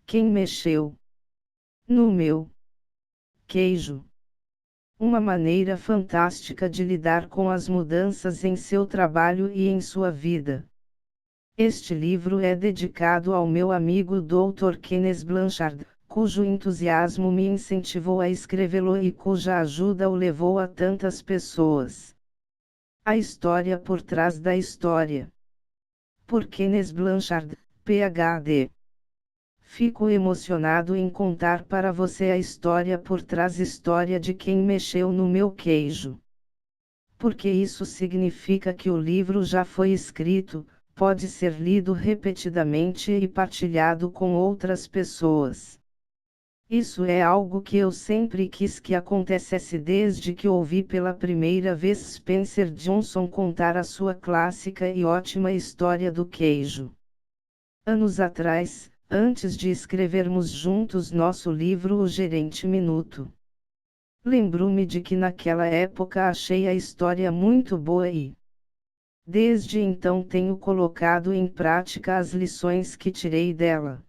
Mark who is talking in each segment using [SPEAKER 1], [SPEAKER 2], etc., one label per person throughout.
[SPEAKER 1] Quem mexeu no meu queijo? Uma maneira fantástica de lidar com as mudanças em seu trabalho e em sua vida. Este livro é dedicado ao meu amigo Dr. Kenneth Blanchard, cujo entusiasmo me incentivou a escrevê-lo e cuja ajuda o levou a tantas pessoas. A história por trás da história. Por Kenneth Blanchard, Ph.D. Fico emocionado em contar para você a história por trás história de quem mexeu no meu queijo. Porque isso significa que o livro já foi escrito, pode ser lido repetidamente e partilhado com outras pessoas. Isso é algo que eu sempre quis que acontecesse desde que ouvi pela primeira vez Spencer Johnson contar a sua clássica e ótima história do queijo. Anos atrás, antes de escrevermos juntos nosso livro O Gerente Minuto. Lembro-me de que naquela época achei a história muito boa e, desde então tenho colocado em prática as lições que tirei dela.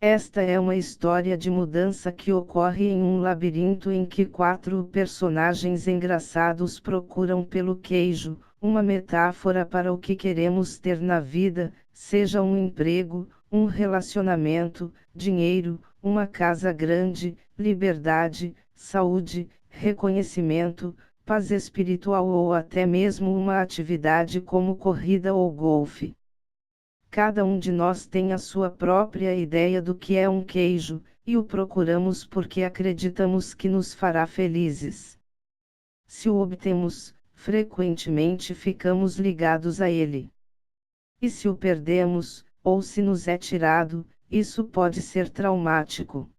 [SPEAKER 1] Esta é uma história de mudança que ocorre em um labirinto em que 4 personagens engraçados procuram pelo queijo, uma metáfora para o que queremos ter na vida, seja um emprego, um relacionamento, dinheiro, uma casa grande, liberdade, saúde, reconhecimento, paz espiritual ou até mesmo uma atividade como corrida ou golfe. Cada um de nós tem a sua própria ideia do que é um queijo, e o procuramos porque acreditamos que nos fará felizes. Se o obtemos, frequentemente ficamos ligados a ele. E se o perdemos, ou se nos é tirado, isso pode ser traumático.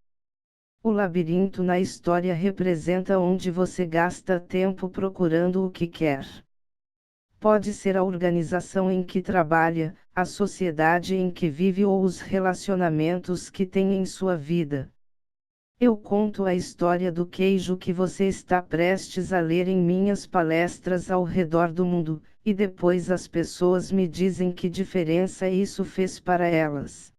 [SPEAKER 1] O labirinto na história representa onde você gasta tempo procurando o que quer. Pode ser a organização em que trabalha, a sociedade em que vive ou os relacionamentos que tem em sua vida. Eu conto a história do queijo que você está prestes a ler em minhas palestras ao redor do mundo, e depois as pessoas me dizem que diferença isso fez para elas.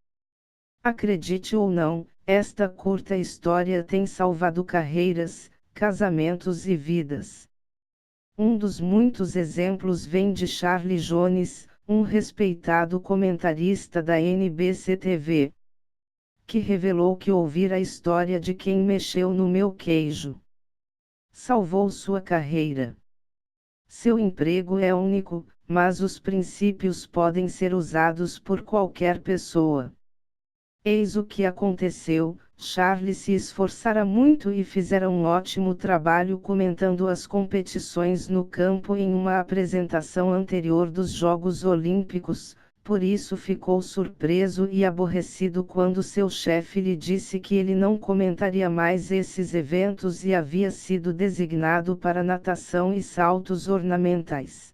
[SPEAKER 1] Acredite ou não, esta curta história tem salvado carreiras, casamentos e vidas. Um dos muitos exemplos vem de Charlie Jones, um respeitado comentarista da NBC-TV, que revelou que ouvir a história de quem mexeu no meu queijo salvou sua carreira. Seu emprego é único, mas os princípios podem ser usados por qualquer pessoa. Eis o que aconteceu: Charlie se esforçara muito e fizera um ótimo trabalho comentando as competições no campo em uma apresentação anterior dos Jogos Olímpicos, por isso ficou surpreso e aborrecido quando seu chefe lhe disse que ele não comentaria mais esses eventos e havia sido designado para natação e saltos ornamentais.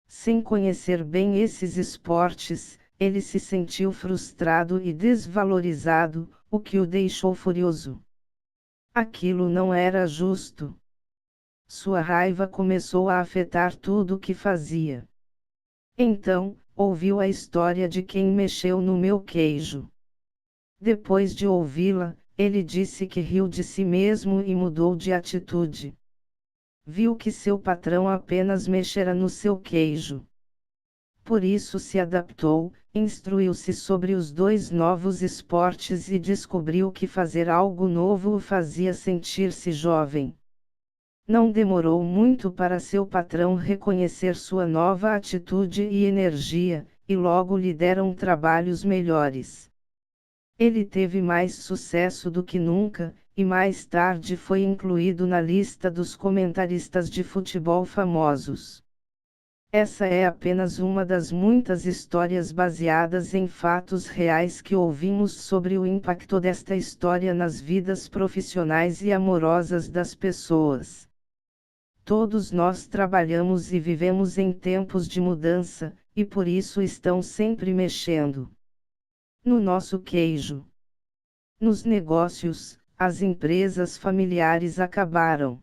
[SPEAKER 1] Sem conhecer bem esses esportes, ele se sentiu frustrado e desvalorizado, o que o deixou furioso. Aquilo não era justo. Sua raiva começou a afetar tudo o que fazia. Então, ouviu a história de quem mexeu no meu queijo. Depois de ouvi-la, ele disse que riu de si mesmo e mudou de atitude. Viu que seu patrão apenas mexera no seu queijo. Por isso se adaptou, instruiu-se sobre os 2 novos esportes e descobriu que fazer algo novo o fazia sentir-se jovem. Não demorou muito para seu patrão reconhecer sua nova atitude e energia, e logo lhe deram trabalhos melhores. Ele teve mais sucesso do que nunca, e mais tarde foi incluído na lista dos comentaristas de futebol famosos. Essa é apenas uma das muitas histórias baseadas em fatos reais que ouvimos sobre o impacto desta história nas vidas profissionais e amorosas das pessoas. Todos nós trabalhamos e vivemos em tempos de mudança, e por isso estão sempre mexendo no nosso queijo. Nos negócios, as empresas familiares acabaram.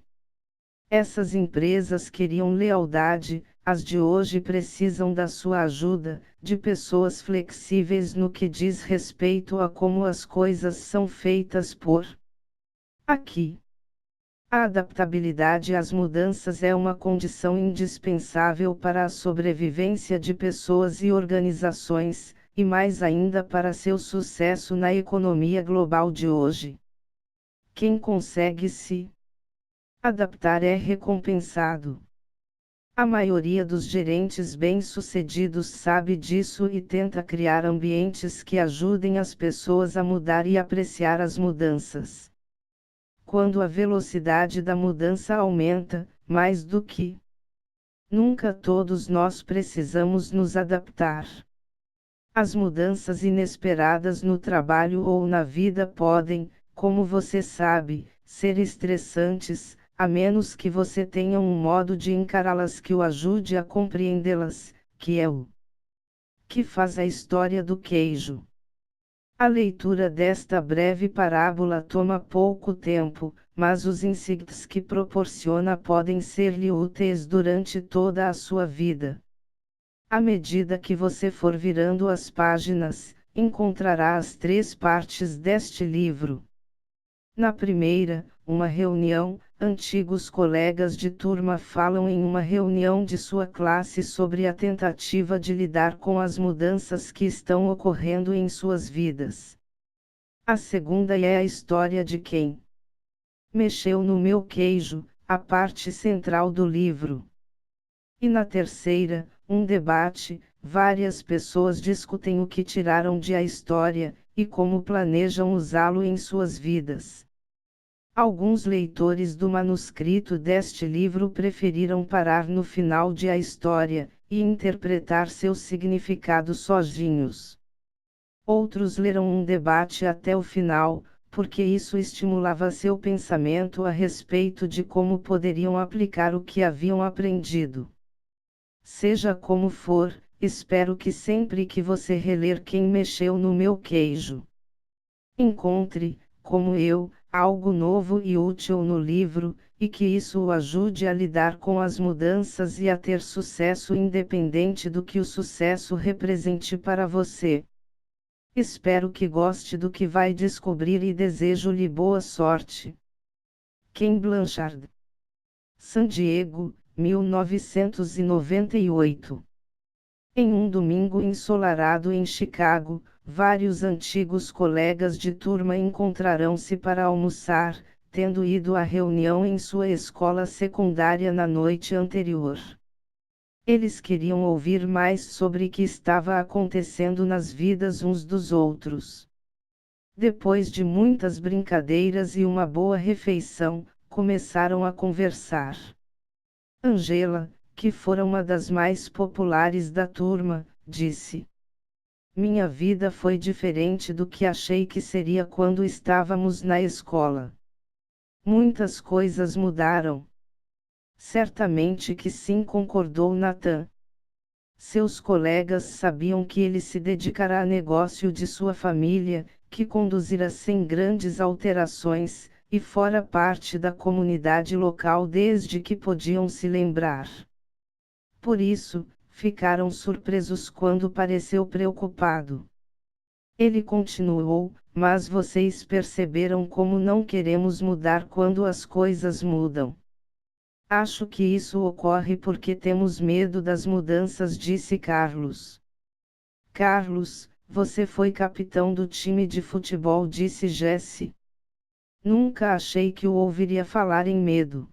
[SPEAKER 1] Essas empresas queriam lealdade, As de hoje precisam da sua ajuda, de pessoas flexíveis no que diz respeito a como as coisas são feitas por aqui. A adaptabilidade às mudanças é uma condição indispensável para a sobrevivência de pessoas e organizações, e mais ainda para seu sucesso na economia global de hoje. Quem consegue se adaptar é recompensado. A maioria dos gerentes bem-sucedidos sabe disso e tenta criar ambientes que ajudem as pessoas a mudar e apreciar as mudanças. Quando a velocidade da mudança aumenta, mais do que nunca todos nós precisamos nos adaptar. As mudanças inesperadas no trabalho ou na vida podem, como você sabe, ser estressantes, a menos que você tenha um modo de encará-las que o ajude a compreendê-las, que é o que faz a história do queijo. A leitura desta breve parábola toma pouco tempo, mas os insights que proporciona podem ser-lhe úteis durante toda a sua vida. À medida que você for virando as páginas, encontrará as 3 partes deste livro. Na primeira, uma reunião, antigos colegas de turma falam em uma reunião de sua classe sobre a tentativa de lidar com as mudanças que estão ocorrendo em suas vidas. A segunda é a história de quem mexeu no meu queijo, a parte central do livro. E na terceira, um debate, várias pessoas discutem o que tiraram de a história, e como planejam usá-lo em suas vidas. Alguns leitores do manuscrito deste livro preferiram parar no final de a história, e interpretar seu significado sozinhos. Outros leram um debate até o final, porque isso estimulava seu pensamento a respeito de como poderiam aplicar o que haviam aprendido. Seja como for, espero que sempre que você reler Quem Mexeu no Meu Queijo, encontre, como eu, algo novo e útil no livro, e que isso o ajude a lidar com as mudanças e a ter sucesso independente do que o sucesso represente para você. Espero que goste do que vai descobrir e desejo-lhe boa sorte. Ken Blanchard. San Diego, 1998. Em um domingo ensolarado em Chicago, vários antigos colegas de turma encontrarão-se para almoçar, tendo ido à reunião em sua escola secundária na noite anterior. Eles queriam ouvir mais sobre o que estava acontecendo nas vidas uns dos outros. Depois de muitas brincadeiras e uma boa refeição, começaram a conversar. Angela, que fora uma das mais populares da turma, disse: "Minha vida foi diferente do que achei que seria quando estávamos na escola. Muitas coisas mudaram." "Certamente que sim", concordou Nathan. Seus colegas sabiam que ele se dedicara a negócio de sua família, que conduzira sem grandes alterações, e fora parte da comunidade local desde que podiam se lembrar. Por isso, ficaram surpresos quando pareceu preocupado. Ele continuou: "Mas vocês perceberam como não queremos mudar quando as coisas mudam. Acho que isso ocorre porque temos medo das mudanças", disse Carlos. "Carlos, você foi capitão do time de futebol", disse Jesse. "Nunca achei que o ouviria falar em medo."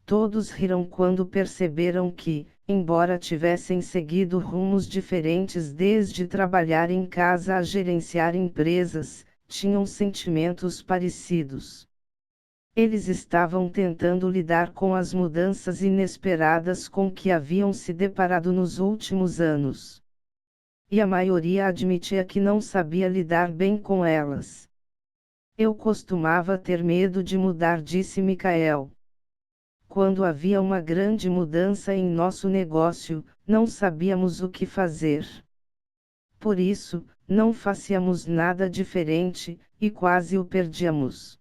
[SPEAKER 1] Todos riram quando perceberam que, embora tivessem seguido rumos diferentes desde trabalhar em casa a gerenciar empresas, tinham sentimentos parecidos. Eles estavam tentando lidar com as mudanças inesperadas com que haviam se deparado nos últimos anos. E a maioria admitia que não sabia lidar bem com elas. "Eu costumava ter medo de mudar", disse Michael. "Quando havia uma grande mudança em nosso negócio, não sabíamos o que fazer. Por isso, não fazíamos nada diferente, e quase o perdíamos.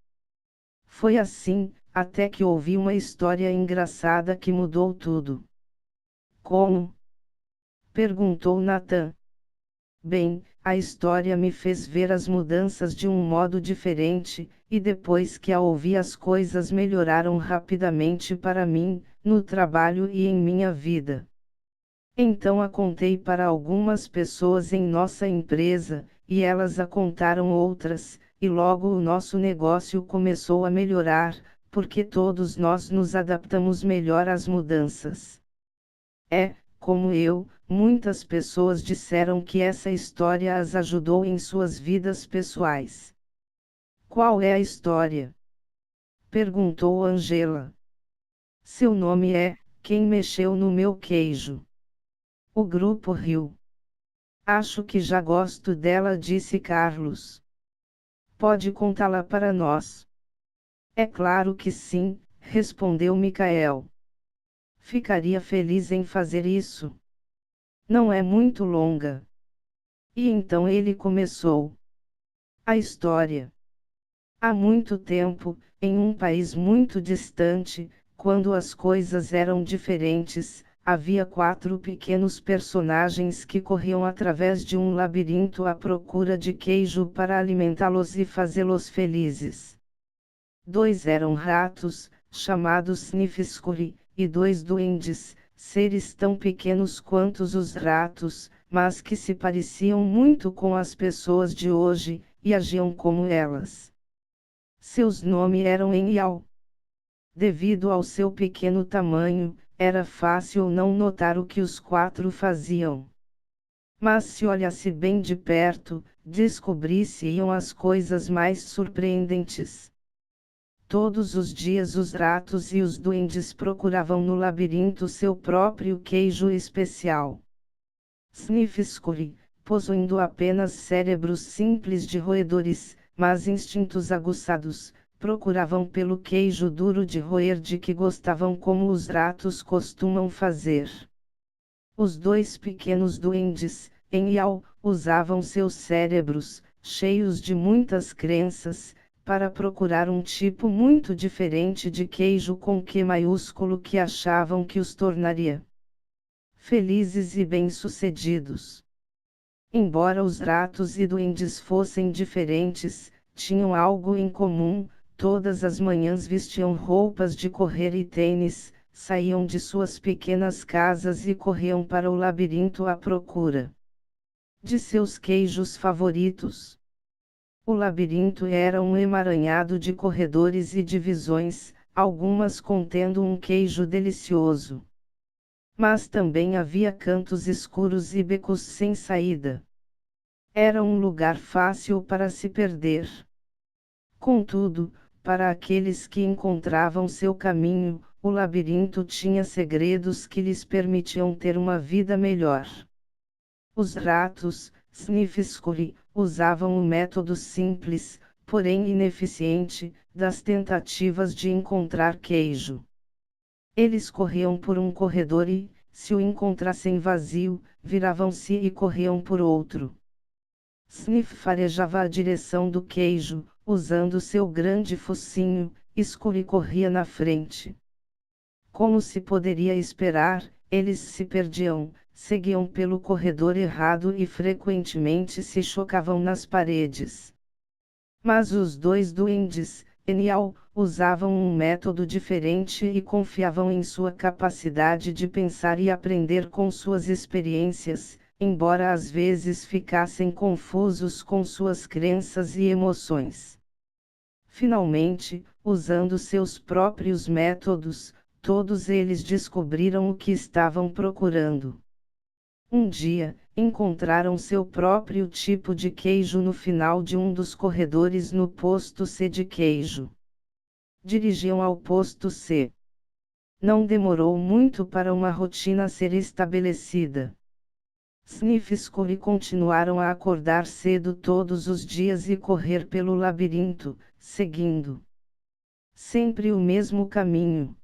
[SPEAKER 1] Foi assim, até que ouvi uma história engraçada que mudou tudo." Como? Perguntou Nathan. Bem, a história me fez ver as mudanças de um modo diferente, e depois que a ouvi as coisas melhoraram rapidamente para mim, no trabalho e em minha vida. Então a contei para algumas pessoas em nossa empresa, e elas a contaram outras, e logo o nosso negócio começou a melhorar, porque todos nós nos adaptamos melhor às mudanças. Como eu, muitas pessoas disseram que essa história as ajudou em suas vidas pessoais. Qual é a história? Perguntou Angela. Seu nome é Quem Mexeu no Meu Queijo. O grupo riu. Acho que já gosto dela, disse Carlos. Pode contá-la para nós? É claro que sim, respondeu Michael. Ficaria feliz em fazer isso. Não é muito longa. E então ele começou a história. Há muito tempo, em um país muito distante, quando as coisas eram diferentes, havia 4 pequenos personagens que corriam através de um labirinto à procura de queijo para alimentá-los e fazê-los felizes. 2 eram ratos, chamados Sniffscurry, e 2 duendes, seres tão pequenos quanto os ratos, mas que se pareciam muito com as pessoas de hoje, e agiam como elas. Seus nomes eram Enyaw. Devido ao seu pequeno tamanho, era fácil não notar o que os 4 faziam. Mas se olhasse bem de perto, descobririam as coisas mais surpreendentes. Todos os dias os ratos e os duendes procuravam no labirinto seu próprio queijo especial. Sniffscurry, possuindo apenas cérebros simples de roedores, mas instintos aguçados, procuravam pelo queijo duro de roer de que gostavam como os ratos costumam fazer. Os 2 pequenos duendes, Enyaw, usavam seus cérebros, cheios de muitas crenças, para procurar um tipo muito diferente de queijo com Q maiúsculo que achavam que os tornaria felizes e bem-sucedidos. Embora os ratos e duendes fossem diferentes, tinham algo em comum: todas as manhãs vestiam roupas de correr e tênis, saíam de suas pequenas casas e corriam para o labirinto à procura de seus queijos favoritos. O labirinto era um emaranhado de corredores e divisões, algumas contendo um queijo delicioso. Mas também havia cantos escuros e becos sem saída. Era um lugar fácil para se perder. Contudo, para aqueles que encontravam seu caminho, o labirinto tinha segredos que lhes permitiam ter uma vida melhor. Os ratos, Sniffscurry, usavam o método simples, porém ineficiente, das tentativas de encontrar queijo. Eles corriam por um corredor e, se o encontrassem vazio, viravam-se e corriam por outro. Sniff farejava a direção do queijo, usando seu grande focinho, Scurry corria na frente. Como se poderia esperar, eles se perdiam, seguiam pelo corredor errado e frequentemente se chocavam nas paredes. Mas os 2 duendes, Enyaw, usavam um método diferente e confiavam em sua capacidade de pensar e aprender com suas experiências, embora às vezes ficassem confusos com suas crenças e emoções. Finalmente, usando seus próprios métodos, todos eles descobriram o que estavam procurando. Um dia, encontraram seu próprio tipo de queijo no final de um dos corredores no posto C de queijo. Dirigiam ao posto C. Não demorou muito para uma rotina ser estabelecida. Sniffscurry continuaram a acordar cedo todos os dias e correr pelo labirinto, seguindo sempre o mesmo caminho.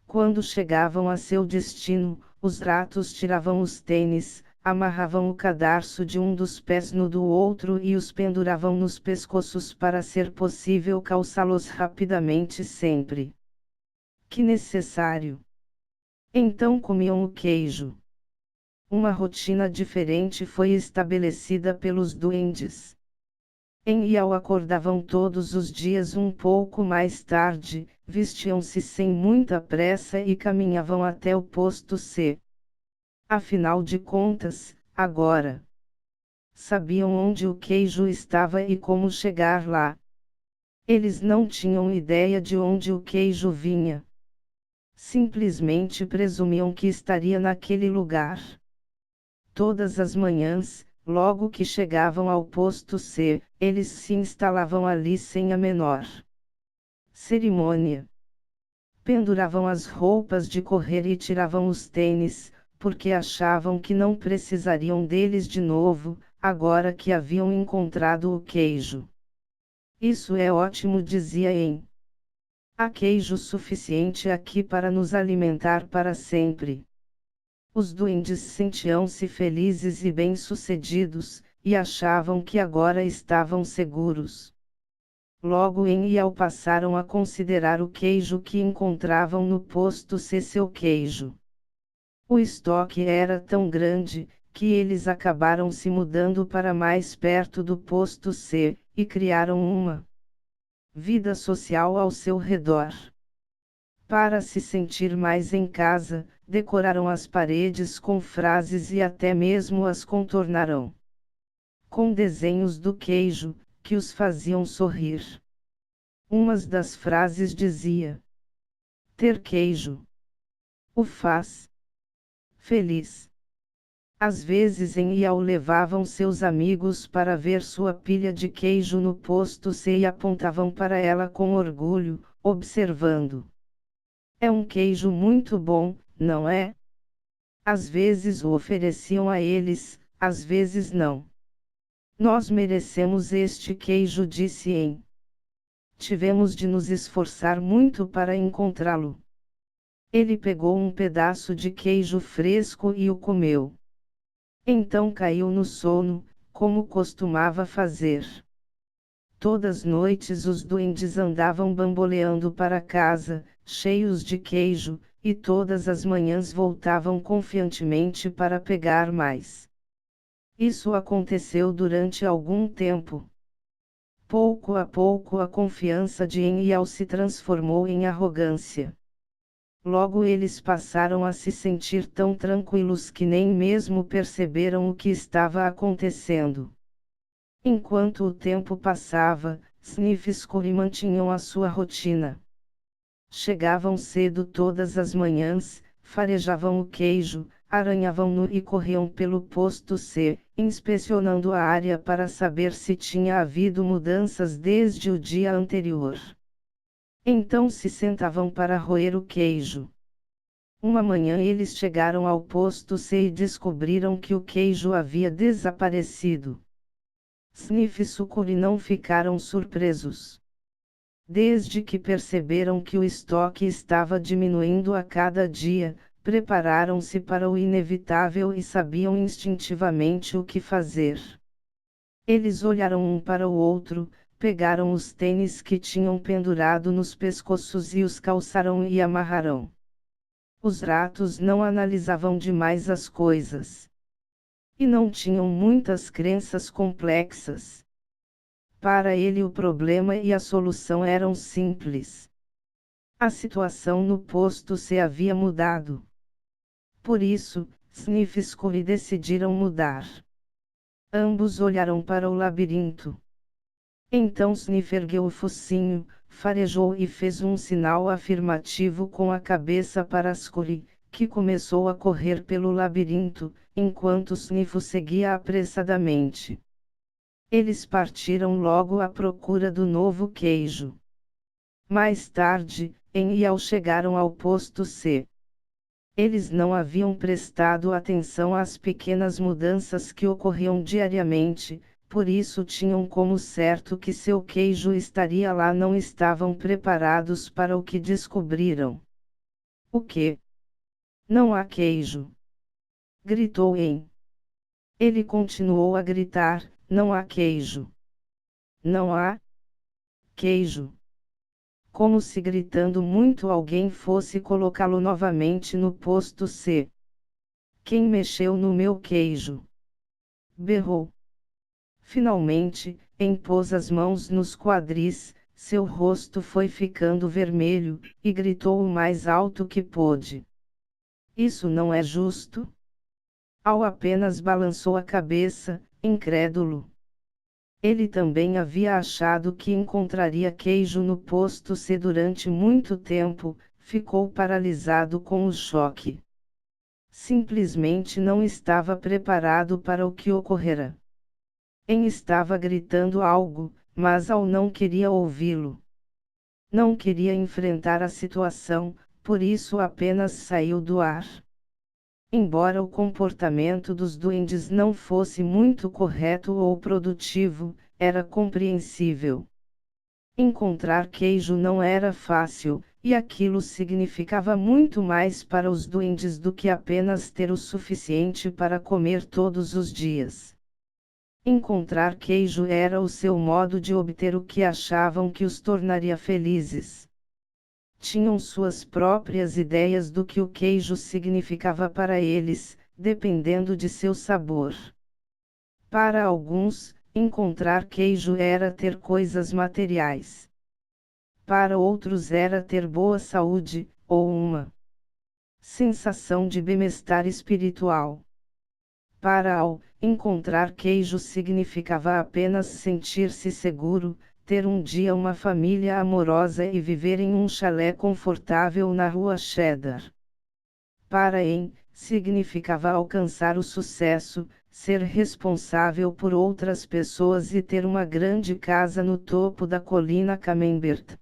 [SPEAKER 1] Quando chegavam a seu destino, os ratos tiravam os tênis, amarravam o cadarço de um dos pés no do outro e os penduravam nos pescoços para ser possível calçá-los rapidamente sempre que necessário. Então comiam o queijo. Uma rotina diferente foi estabelecida pelos duendes. Em Iau acordavam todos os dias um pouco mais tarde, vestiam-se sem muita pressa e caminhavam até o posto C. Afinal de contas, agora sabiam onde o queijo estava e como chegar lá. Eles não tinham ideia de onde o queijo vinha. Simplesmente presumiam que estaria naquele lugar. Todas as manhãs, logo que chegavam ao posto C, eles se instalavam ali sem a menor cerimônia. Penduravam as roupas de correr e tiravam os tênis, porque achavam que não precisariam deles de novo, agora que haviam encontrado o queijo. Isso é ótimo, dizia Em. Há queijo suficiente aqui para nos alimentar para sempre. Os duendes sentiam-se felizes e bem-sucedidos, e achavam que agora estavam seguros. Logo em Iau passaram a considerar o queijo que encontravam no posto C seu queijo. O estoque era tão grande, que eles acabaram se mudando para mais perto do posto C, e criaram uma vida social ao seu redor. Para se sentir mais em casa, decoraram as paredes com frases e até mesmo as contornaram com desenhos do queijo, que os faziam sorrir. Uma das frases dizia: ter queijo o faz feliz. Às vezes em Iau levavam seus amigos para ver sua pilha de queijo no posto C e apontavam para ela com orgulho, observando: é um queijo muito bom, não é? Às vezes o ofereciam a eles, às vezes não. Nós merecemos este queijo, disse Em. Tivemos de nos esforçar muito para encontrá-lo. Ele pegou um pedaço de queijo fresco e o comeu. Então caiu no sono, como costumava fazer. Todas as noites os duendes andavam bamboleando para casa, cheios de queijo, e todas as manhãs voltavam confiantemente para pegar mais. Isso aconteceu durante algum tempo. Pouco a pouco a confiança de Em Iau se transformou em arrogância. Logo eles passaram a se sentir tão tranquilos que nem mesmo perceberam o que estava acontecendo. Enquanto o tempo passava, Sniff e Scurry mantinham a sua rotina. Chegavam cedo todas as manhãs, farejavam o queijo, arranhavam-no e corriam pelo posto C, inspecionando a área para saber se tinha havido mudanças desde o dia anterior. Então se sentavam para roer o queijo. Uma manhã eles chegaram ao posto C e descobriram que o queijo havia desaparecido. Sniff e Sucuri não ficaram surpresos. Desde que perceberam que o estoque estava diminuindo a cada dia, prepararam-se para o inevitável e sabiam instintivamente o que fazer. Eles olharam um para o outro, pegaram os tênis que tinham pendurado nos pescoços e os calçaram e amarraram. Os ratos não analisavam demais as coisas. E não tinham muitas crenças complexas. Para ele o problema e a solução eram simples. A situação no posto C havia mudado. Por isso, Sniff e Scurry decidiram mudar. Ambos olharam para o labirinto. Então Sniff ergueu o focinho, farejou e fez um sinal afirmativo com a cabeça para Scurry, que começou a correr pelo labirinto, enquanto Sniff o seguia apressadamente. Eles partiram logo à procura do novo queijo. Mais tarde, Em e Iau chegaram ao posto C. Eles não haviam prestado atenção às pequenas mudanças que ocorriam diariamente, por isso tinham como certo que seu queijo estaria lá. Não estavam preparados para o que descobriram. O quê? Não há queijo! Gritou Em. Ele continuou a gritar: não há queijo! Não há queijo! como se gritando muito alguém fosse colocá-lo novamente no posto C. Quem mexeu no meu queijo? Berrou. Finalmente, impôs as mãos nos quadris, seu rosto foi ficando vermelho, e gritou o mais alto que pôde. Isso não é justo? Al apenas balançou a cabeça, incrédulo. Ele também havia achado que encontraria queijo no posto C durante muito tempo, ficou paralisado com o choque. Simplesmente não estava preparado para o que ocorrera. Estava gritando algo, mas Al não queria ouvi-lo. Não queria enfrentar a situação, por isso apenas saiu do ar. Embora o comportamento dos duendes não fosse muito correto ou produtivo, era compreensível. Encontrar queijo não era fácil, e aquilo significava muito mais para os duendes do que apenas ter o suficiente para comer todos os dias. Encontrar queijo era o seu modo de obter o que achavam que os tornaria felizes. Tinham suas próprias ideias do que o queijo significava para eles, dependendo de seu sabor. Para alguns, encontrar queijo era ter coisas materiais. Para outros era ter boa saúde, ou uma sensação de bem-estar espiritual. Para Al, encontrar queijo significava apenas sentir-se seguro, ter um dia uma família amorosa e viver em um chalé confortável na rua Cheddar. Para En, significava alcançar o sucesso, ser responsável por outras pessoas e ter uma grande casa no topo da colina Camembert.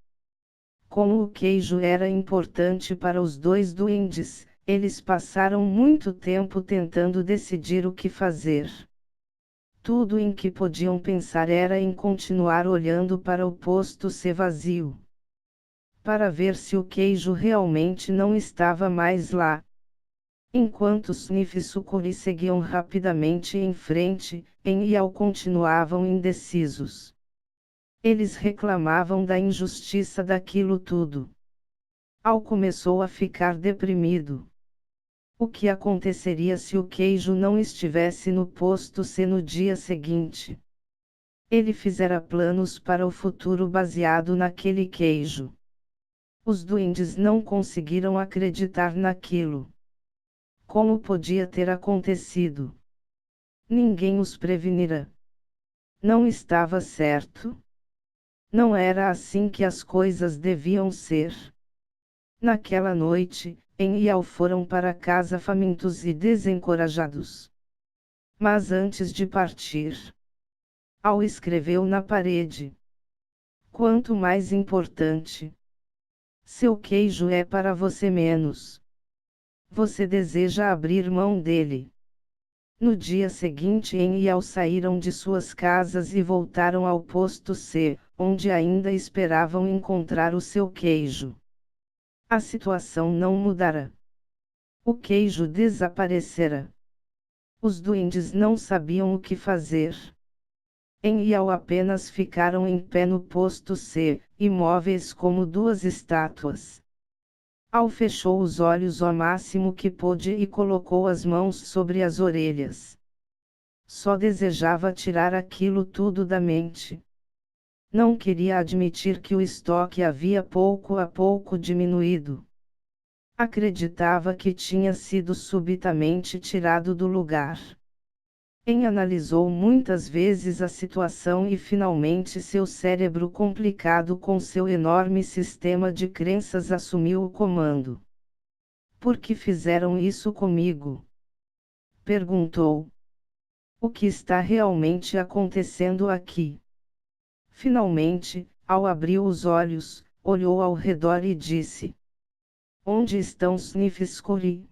[SPEAKER 1] Como o queijo era importante para os dois duendes, eles passaram muito tempo tentando decidir o que fazer. Tudo em que podiam pensar era em continuar olhando para o posto C vazio. Para ver se o queijo realmente não estava mais lá. Enquanto Sniff e Sucuri seguiam rapidamente em frente, En e Al continuavam indecisos. Eles reclamavam da injustiça daquilo tudo. Al começou a ficar deprimido. O que aconteceria se o queijo não estivesse no posto C no dia seguinte? Ele fizera planos para o futuro baseado naquele queijo. Os duendes não conseguiram acreditar naquilo. Como podia ter acontecido? Ninguém os prevenira. Não estava certo? Não era assim que as coisas deviam ser. Naquela noite, En e Al foram para casa famintos e desencorajados. Mas antes de partir, Al escreveu na parede. Quanto mais importante. Seu queijo é para você menos. Você deseja abrir mão dele. No dia seguinte En e Al saíram de suas casas e voltaram ao posto C, onde ainda esperavam encontrar o seu queijo. A situação não mudara. O queijo desaparecera. Os duendes não sabiam o que fazer. En e Al apenas ficaram em pé no posto C, imóveis como duas estátuas. Al fechou os olhos ao máximo que pôde e colocou as mãos sobre as orelhas. Só desejava tirar aquilo tudo da mente. Não queria admitir que o estoque havia pouco a pouco diminuído. Acreditava que tinha sido subitamente tirado do lugar. Analisou muitas vezes a situação e finalmente seu cérebro complicado com seu enorme sistema de crenças assumiu o comando. Por que fizeram isso comigo? Perguntou. O que está realmente acontecendo aqui? Finalmente, Al abriu os olhos, olhou ao redor e disse: Onde estão Sniff e Sucuri?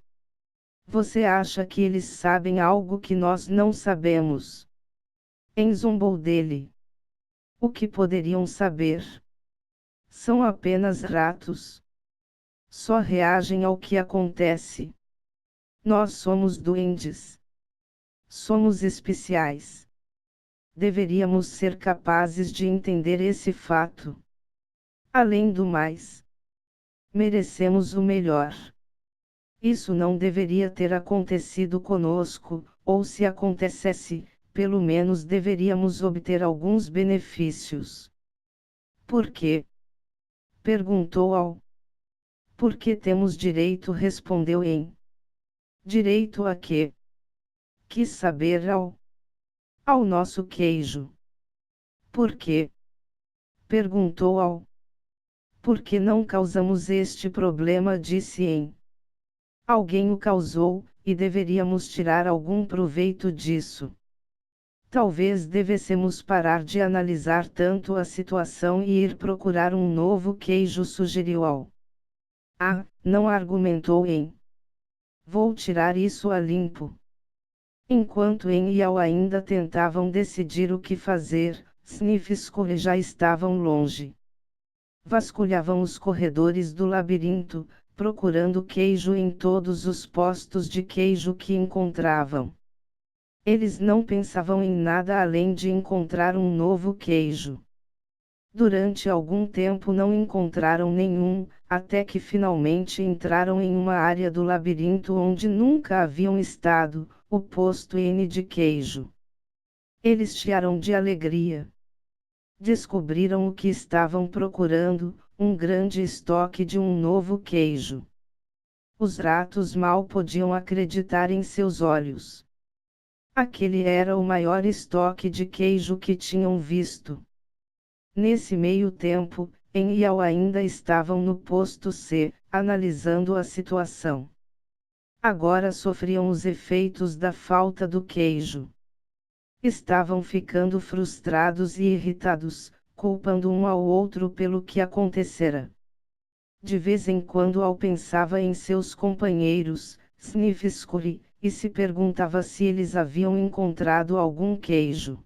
[SPEAKER 1] Você acha que eles sabem algo que nós não sabemos? En zombou dele. O que poderiam saber? São apenas ratos. Só reagem ao que acontece. Nós somos duendes. Somos especiais. Deveríamos ser capazes de entender esse fato. Além do mais, merecemos o melhor. Isso não deveria ter acontecido conosco, ou se acontecesse, pelo menos deveríamos obter alguns benefícios. Por quê? Perguntou Al. Porque temos direito, respondeu Em. Direito a quê? Quis saber Al. Ao nosso queijo. Por quê? Perguntou Al. Porque não causamos este problema, disse Em. Alguém o causou, e deveríamos tirar algum proveito disso. Talvez devêssemos parar de analisar tanto a situação e ir procurar um novo queijo, sugeriu Al. Ah, não, argumentou Em. Vou tirar isso a limpo. Enquanto Em e Al ainda tentavam decidir o que fazer, Sniff e Scurry já estavam longe. Vasculhavam os corredores do labirinto, procurando queijo em todos os postos de queijo que encontravam. Eles não pensavam em nada além de encontrar um novo queijo. Durante algum tempo não encontraram nenhum, até que finalmente entraram em uma área do labirinto onde nunca haviam estado, o posto N de queijo. Eles chiaram de alegria. Descobriram o que estavam procurando, um grande estoque de um novo queijo. Os ratos mal podiam acreditar em seus olhos. Aquele era o maior estoque de queijo que tinham visto. Nesse meio tempo, Em e Al ainda estavam no posto C, analisando a situação. Agora sofriam os efeitos da falta do queijo. Estavam ficando frustrados e irritados, culpando um ao outro pelo que acontecera. De vez em quando Al pensava em seus companheiros, Sniff e Scurry, e se perguntava se eles haviam encontrado algum queijo.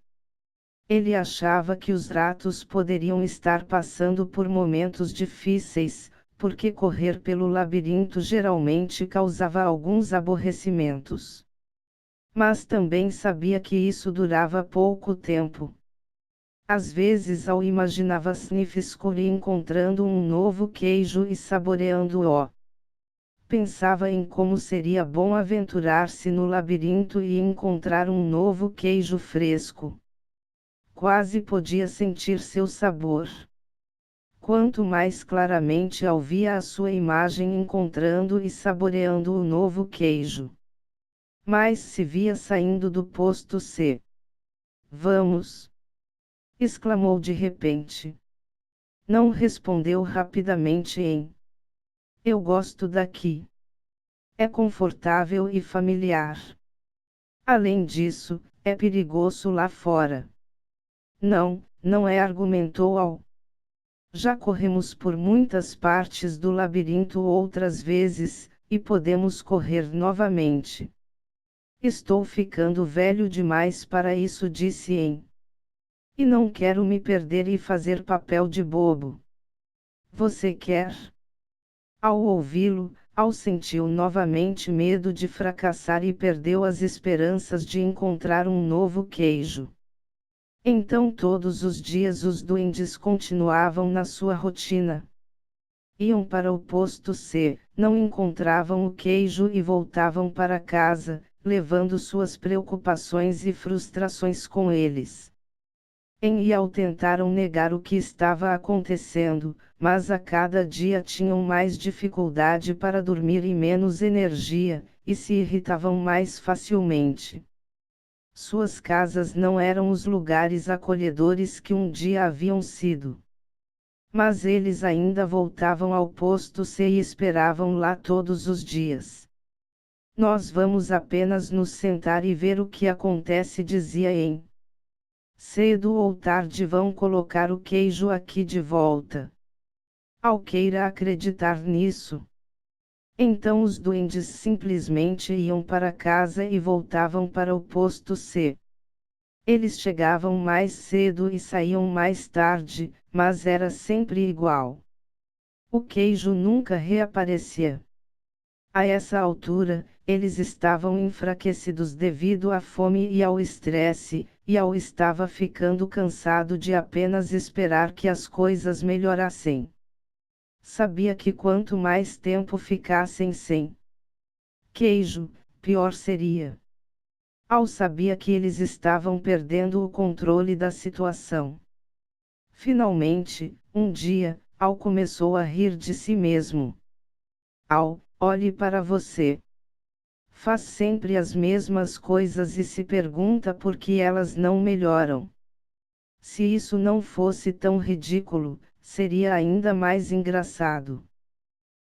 [SPEAKER 1] Ele achava que os ratos poderiam estar passando por momentos difíceis, porque correr pelo labirinto geralmente causava alguns aborrecimentos. Mas também sabia que isso durava pouco tempo. Às vezes Al imaginava Sniff e Scurry encontrando um novo queijo e saboreando-o. Pensava em como seria bom aventurar-se no labirinto e encontrar um novo queijo fresco. Quase podia sentir seu sabor. Quanto mais claramente Al via a sua imagem encontrando e saboreando o novo queijo, mais se via saindo do posto C. Vamos! Exclamou de repente. Não respondeu rapidamente Em. Eu gosto daqui. É confortável e familiar. Além disso, é perigoso lá fora. Não, não é, argumentou Al. Já corremos por muitas partes do labirinto outras vezes, e podemos correr novamente. Estou ficando velho demais para isso, disse Em. E não quero me perder e fazer papel de bobo. Você quer? Ao ouvi-lo, Al sentiu novamente medo de fracassar e perdeu as esperanças de encontrar um novo queijo. Então todos os dias os duendes continuavam na sua rotina. Iam para o posto C, não encontravam o queijo e voltavam para casa, levando suas preocupações e frustrações com eles. Em e Al tentaram negar o que estava acontecendo, mas a cada dia tinham mais dificuldade para dormir e menos energia, e se irritavam mais facilmente. Suas casas não eram os lugares acolhedores que um dia haviam sido. Mas eles ainda voltavam ao posto C e esperavam lá todos os dias. Nós vamos apenas nos sentar e ver o que acontece, dizia Em. Cedo ou tarde vão colocar o queijo aqui de volta. Al queira acreditar nisso. Então os duendes simplesmente iam para casa e voltavam para o posto C. Eles chegavam mais cedo e saíam mais tarde, mas era sempre igual. O queijo nunca reaparecia. A essa altura, eles estavam enfraquecidos devido à fome e ao estresse, e Al estava ficando cansado de apenas esperar que as coisas melhorassem. Sabia que quanto mais tempo ficassem sem queijo, pior seria. Al sabia que eles estavam perdendo o controle da situação. Finalmente, um dia, Al começou a rir de si mesmo. Al, olhe para você. Faz sempre as mesmas coisas e se pergunta por que elas não melhoram. Se isso não fosse tão ridículo, seria ainda mais engraçado.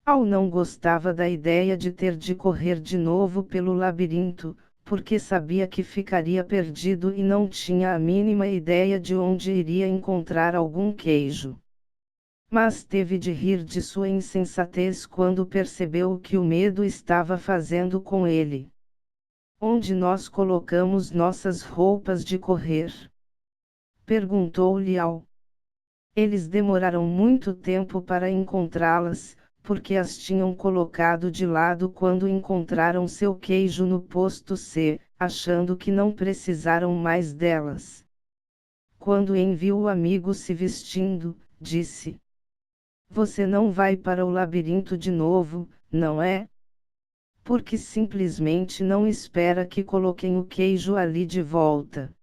[SPEAKER 1] Al não gostava da ideia de ter de correr de novo pelo labirinto, porque sabia que ficaria perdido e não tinha a mínima ideia de onde iria encontrar algum queijo. Mas teve de rir de sua insensatez quando percebeu o que o medo estava fazendo com ele. Onde nós colocamos nossas roupas de correr? Perguntou-lhe Al. Eles demoraram muito tempo para encontrá-las, porque as tinham colocado de lado quando encontraram seu queijo no posto C, achando que não precisaram mais delas. Quando viu o amigo se vestindo, disse: Você não vai para o labirinto de novo, não é? Porque simplesmente não espera que coloquem o queijo ali de volta.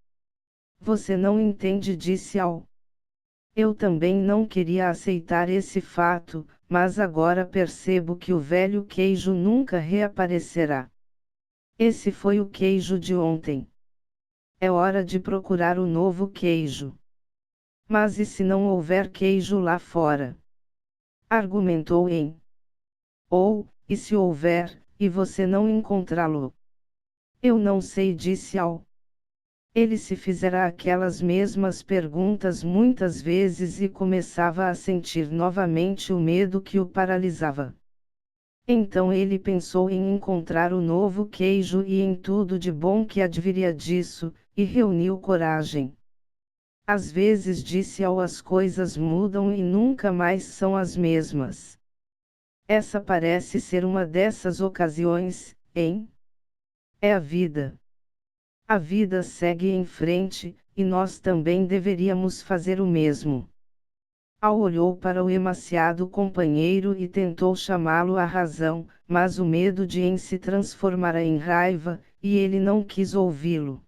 [SPEAKER 1] Você não entende, disse Al. Eu também não queria aceitar esse fato, mas agora percebo que o velho queijo nunca reaparecerá. Esse foi o queijo de ontem. É hora de procurar o novo queijo. Mas e se não houver queijo lá fora? Argumentou em. Ou, e se houver, e você não encontrá-lo? Eu não sei, disse Al. Ele se fizera aquelas mesmas perguntas muitas vezes e começava a sentir novamente o medo que o paralisava. Então ele pensou em encontrar o novo queijo e em tudo de bom que adviria disso, e reuniu coragem. Às vezes, disse Al, as coisas mudam e nunca mais são as mesmas. Essa parece ser uma dessas ocasiões, hein? É a vida. A vida segue em frente, e nós também deveríamos fazer o mesmo. Al olhou para o emaciado companheiro e tentou chamá-lo à razão, mas o medo de em se transformara em raiva, e ele não quis ouvi-lo.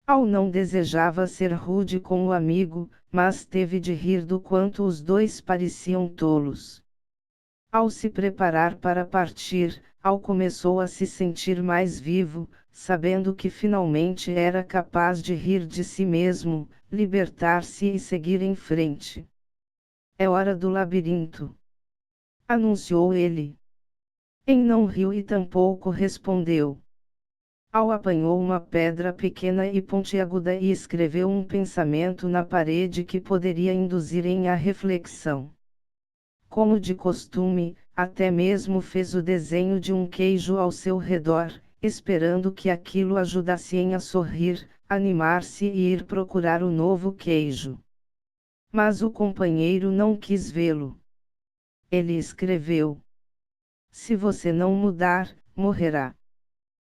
[SPEAKER 1] Al não desejava ser rude com o amigo, mas teve de rir do quanto os dois pareciam tolos. Ao se preparar para partir, Al começou a se sentir mais vivo, sabendo que finalmente era capaz de rir de si mesmo, libertar-se e seguir em frente. É hora do labirinto, anunciou ele. Não riu e tampouco respondeu. Al apanhou uma pedra pequena e pontiaguda e escreveu um pensamento na parede que poderia induzir a reflexão. Como de costume, até mesmo fez o desenho de um queijo ao seu redor, esperando que aquilo ajudasse a sorrir, animar-se e ir procurar o novo queijo. Mas o companheiro não quis vê-lo. Ele escreveu: Se você não mudar, morrerá.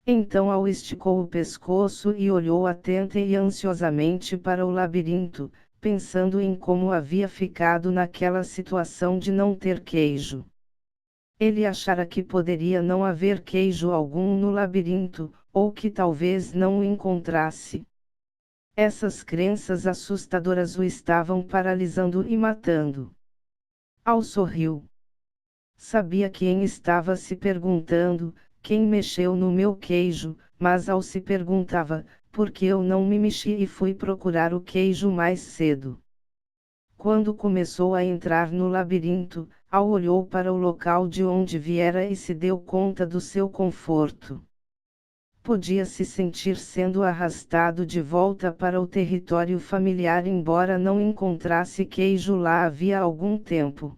[SPEAKER 1] Então Al esticou o pescoço e olhou atenta e ansiosamente para o labirinto, pensando em como havia ficado naquela situação de não ter queijo. Ele achara que poderia não haver queijo algum no labirinto, ou que talvez não o encontrasse. Essas crenças assustadoras o estavam paralisando e matando. Al sorriu. Sabia que estava se perguntando: quem mexeu no meu queijo, mas Al se perguntava: por que eu não me mexi e fui procurar o queijo mais cedo? Quando começou a entrar no labirinto, Al olhou para o local de onde viera e se deu conta do seu conforto. Podia se sentir sendo arrastado de volta para o território familiar, embora não encontrasse queijo lá havia algum tempo.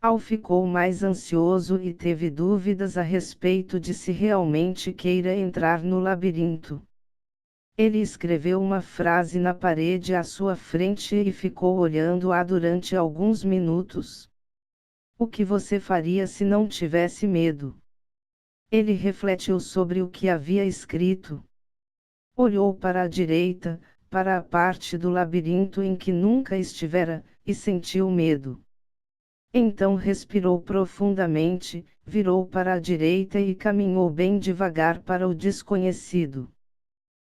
[SPEAKER 1] Al ficou mais ansioso e teve dúvidas a respeito de se realmente queira entrar no labirinto. Ele escreveu uma frase na parede à sua frente e ficou olhando-a durante alguns minutos. O que você faria se não tivesse medo? Ele refletiu sobre o que havia escrito. Olhou para a direita, para a parte do labirinto em que nunca estivera, e sentiu medo. Então respirou profundamente, virou para a direita e caminhou bem devagar para o desconhecido.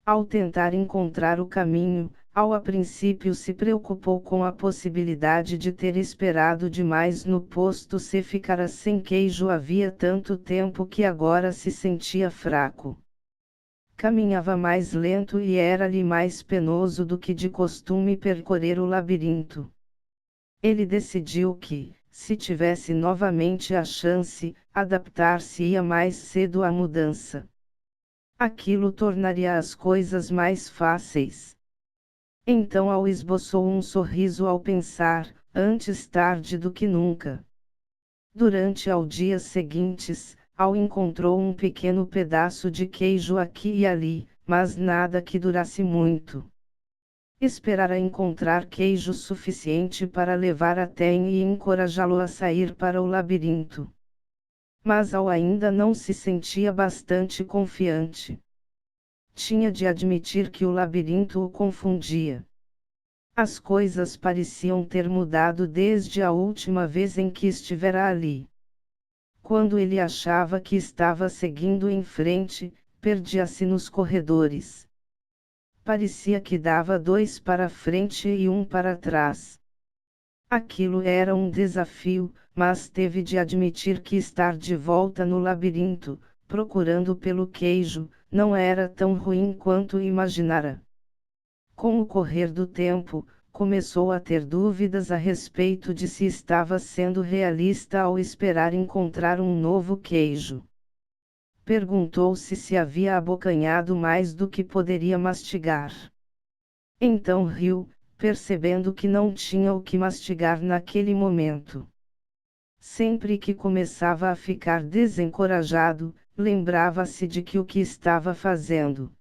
[SPEAKER 1] Ao tentar encontrar o caminho, a princípio se preocupou com a possibilidade de ter esperado demais no posto se ficara sem queijo havia tanto tempo que agora se sentia fraco. Caminhava mais lento e era-lhe mais penoso do que de costume percorrer o labirinto. Ele decidiu que, se tivesse novamente a chance, adaptar-se-ia mais cedo à mudança. Aquilo tornaria as coisas mais fáceis. Então esboçou um sorriso ao pensar, antes tarde do que nunca. Durante os dias seguintes, encontrou um pequeno pedaço de queijo aqui e ali, mas nada que durasse muito. Esperara encontrar queijo suficiente para levar a Ten e encorajá-lo a sair para o labirinto. Mas ainda não se sentia bastante confiante. Tinha de admitir que o labirinto o confundia. As coisas pareciam ter mudado desde a última vez em que estivera ali. Quando ele achava que estava seguindo em frente, perdia-se nos corredores. Parecia que dava 2 para frente e 1 para trás. Aquilo era um desafio, mas teve de admitir que estar de volta no labirinto, procurando pelo queijo, não era tão ruim quanto imaginara. Com o correr do tempo, começou a ter dúvidas a respeito de se estava sendo realista ao esperar encontrar um novo queijo. Perguntou-se se havia abocanhado mais do que poderia mastigar. Então riu, percebendo que não tinha o que mastigar naquele momento. Sempre que começava a ficar desencorajado, lembrava-se de que o que estava fazendo,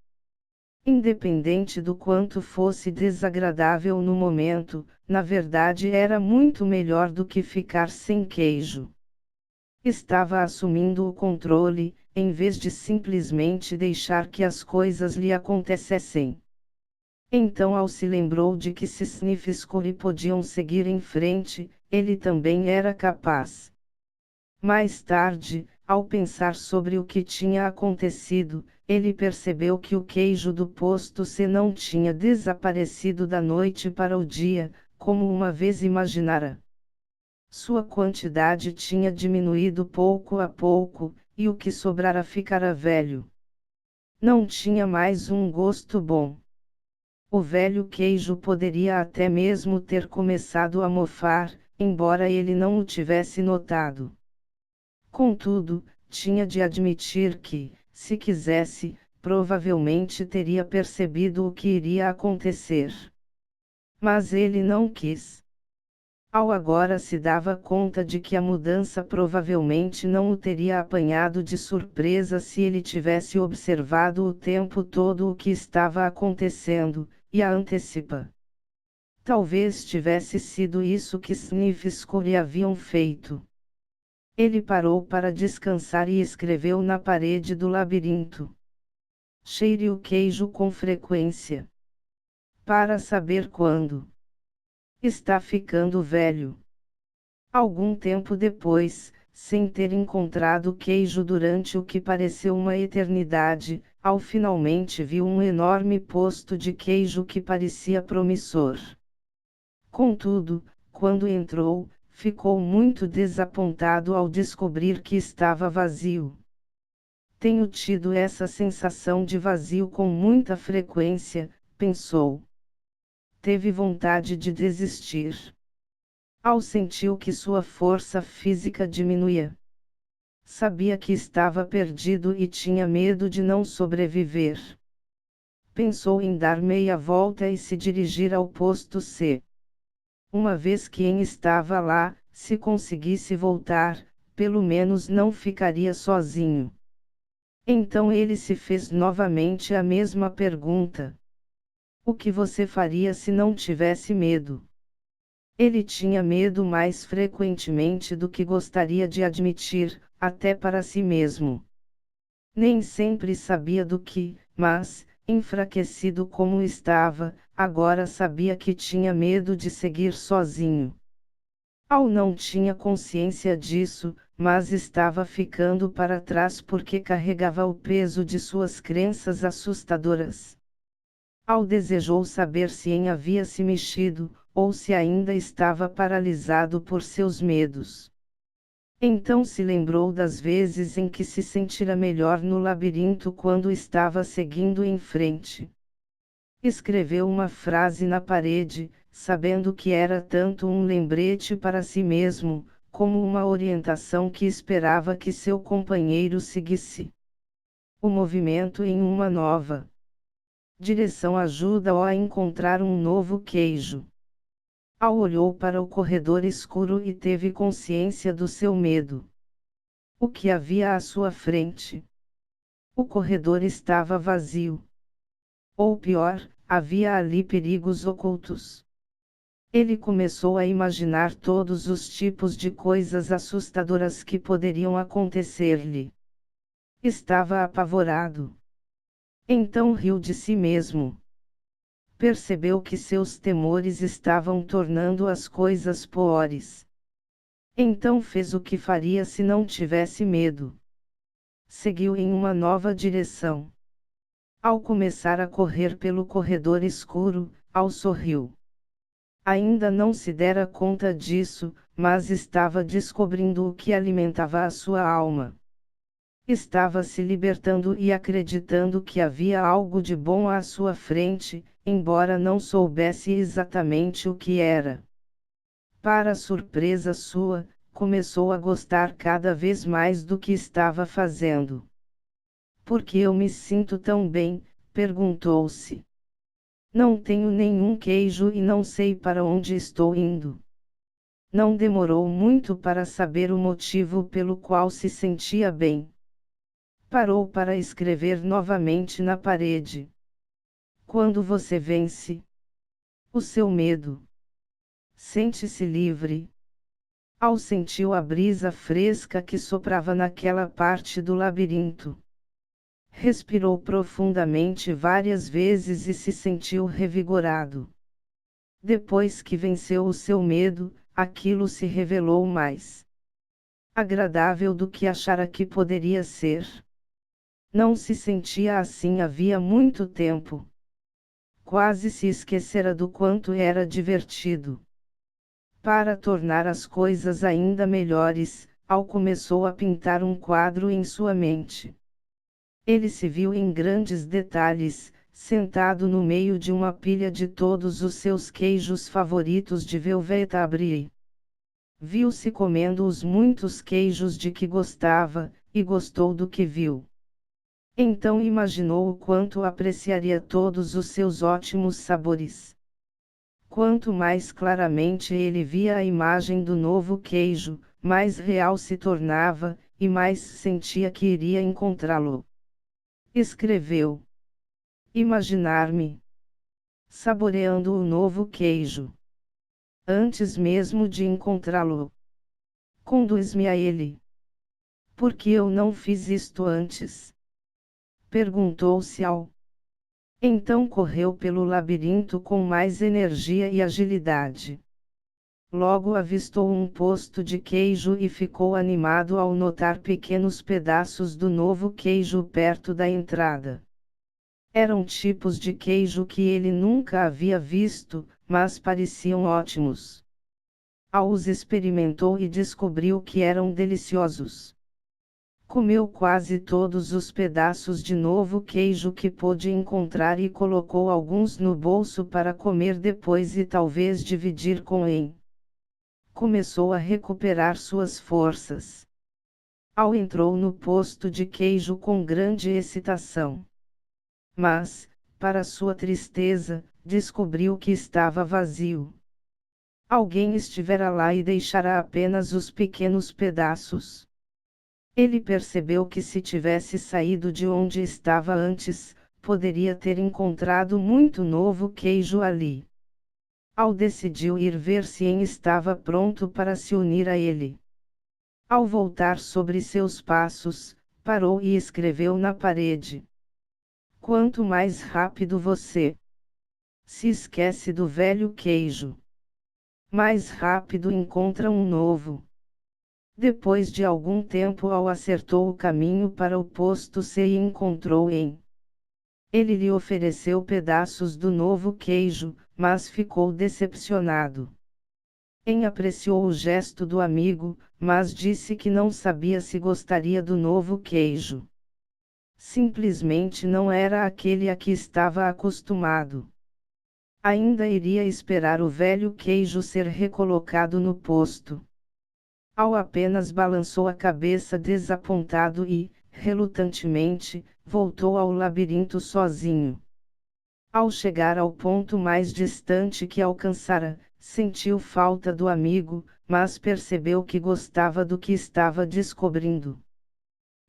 [SPEAKER 1] independente do quanto fosse desagradável no momento, na verdade era muito melhor do que ficar sem queijo. Estava assumindo o controle, em vez de simplesmente deixar que as coisas lhe acontecessem. Então se lembrou de que se Sniff e Scully podiam seguir em frente, ele também era capaz. Mais tarde, ao pensar sobre o que tinha acontecido, ele percebeu que o queijo do posto C não tinha desaparecido da noite para o dia, como uma vez imaginara. Sua quantidade tinha diminuído pouco a pouco, e o que sobrara ficara velho. Não tinha mais um gosto bom. O velho queijo poderia até mesmo ter começado a mofar, embora ele não o tivesse notado. Contudo, tinha de admitir que, se quisesse, provavelmente teria percebido o que iria acontecer. Mas ele não quis. Agora se dava conta de que a mudança provavelmente não o teria apanhado de surpresa se ele tivesse observado o tempo todo o que estava acontecendo, e a antecipa. Talvez tivesse sido isso que Sniff e Scully haviam feito. Ele parou para descansar e escreveu na parede do labirinto: cheire o queijo com frequência. Para saber quando está ficando velho. Algum tempo depois, sem ter encontrado queijo durante o que pareceu uma eternidade, finalmente viu um enorme posto de queijo que parecia promissor. Contudo, quando entrou, ficou muito desapontado ao descobrir que estava vazio. Tenho tido essa sensação de vazio com muita frequência, pensou. Teve vontade de desistir. Sentiu que sua força física diminuía. Sabia que estava perdido e tinha medo de não sobreviver. Pensou em dar meia volta e se dirigir ao posto C. Uma vez que estava lá, se conseguisse voltar, pelo menos não ficaria sozinho. Então ele se fez novamente a mesma pergunta. O que você faria se não tivesse medo? Ele tinha medo mais frequentemente do que gostaria de admitir, até para si mesmo. Nem sempre sabia do que, mas, enfraquecido como estava, agora sabia que tinha medo de seguir sozinho. Al não tinha consciência disso, mas estava ficando para trás porque carregava o peso de suas crenças assustadoras. Al desejou saber se Em havia se mexido, ou se ainda estava paralisado por seus medos. Então se lembrou das vezes em que se sentira melhor no labirinto quando estava seguindo em frente. Escreveu uma frase na parede, sabendo que era tanto um lembrete para si mesmo, como uma orientação que esperava que seu companheiro seguisse. O movimento em uma nova direção ajuda-o a encontrar um novo queijo. Al olhou para o corredor escuro e teve consciência do seu medo. O que havia à sua frente? O corredor estava vazio. Ou pior, havia ali perigos ocultos. Ele começou a imaginar todos os tipos de coisas assustadoras que poderiam acontecer-lhe. Estava apavorado. Então riu de si mesmo. Percebeu que seus temores estavam tornando as coisas piores. Então fez o que faria se não tivesse medo. Seguiu em uma nova direção. Ao começar a correr pelo corredor escuro, Al sorriu. Ainda não se dera conta disso, mas estava descobrindo o que alimentava a sua alma. Estava se libertando e acreditando que havia algo de bom à sua frente, embora não soubesse exatamente o que era. Para surpresa sua, começou a gostar cada vez mais do que estava fazendo. Por que eu me sinto tão bem? Perguntou-se. Não tenho nenhum queijo e não sei para onde estou indo. Não demorou muito para saber o motivo pelo qual se sentia bem. Parou para escrever novamente na parede. Quando você vence o seu medo, sente-se livre. Al sentiu a brisa fresca que soprava naquela parte do labirinto. Respirou profundamente várias vezes e se sentiu revigorado. Depois que venceu o seu medo, aquilo se revelou mais agradável do que achara que poderia ser. Não se sentia assim havia muito tempo. Quase se esquecera do quanto era divertido. Para tornar as coisas ainda melhores, Al começou a pintar um quadro em sua mente. Ele se viu em grandes detalhes, sentado no meio de uma pilha de todos os seus queijos favoritos de Velveeta Brie. Viu-se comendo os muitos queijos de que gostava, e gostou do que viu. Então imaginou o quanto apreciaria todos os seus ótimos sabores. Quanto mais claramente ele via a imagem do novo queijo, mais real se tornava, e mais sentia que iria encontrá-lo. Escreveu: imaginar-me saboreando o novo queijo. Antes mesmo de encontrá-lo. Conduz-me a ele. Por que eu não fiz isto antes? Perguntou-se Al. Então correu pelo labirinto com mais energia e agilidade. Logo avistou um posto de queijo e ficou animado ao notar pequenos pedaços do novo queijo perto da entrada. Eram tipos de queijo que ele nunca havia visto, mas pareciam ótimos. Al os experimentou e descobriu que eram deliciosos. Comeu quase todos os pedaços de novo queijo que pôde encontrar e colocou alguns no bolso para comer depois e talvez dividir com Em. Começou a recuperar suas forças. Al entrou no posto de queijo com grande excitação. Mas, para sua tristeza, descobriu que estava vazio. Alguém estivera lá e deixara apenas os pequenos pedaços. Ele percebeu que se tivesse saído de onde estava antes, poderia ter encontrado muito novo queijo ali. Al decidiu ir ver se Em estava pronto para se unir a ele. Ao voltar sobre seus passos, parou e escreveu na parede: quanto mais rápido você se esquece do velho queijo, mais rápido encontra um novo. Depois de algum tempo acertou o caminho para o posto C e encontrou em. Ele lhe ofereceu pedaços do novo queijo, mas ficou decepcionado. Em apreciou o gesto do amigo, mas disse que não sabia se gostaria do novo queijo. Simplesmente não era aquele a que estava acostumado. Ainda iria esperar o velho queijo ser recolocado no posto. Al apenas balançou a cabeça desapontado e, relutantemente, voltou ao labirinto sozinho. Ao chegar ao ponto mais distante que alcançara, sentiu falta do amigo, mas percebeu que gostava do que estava descobrindo.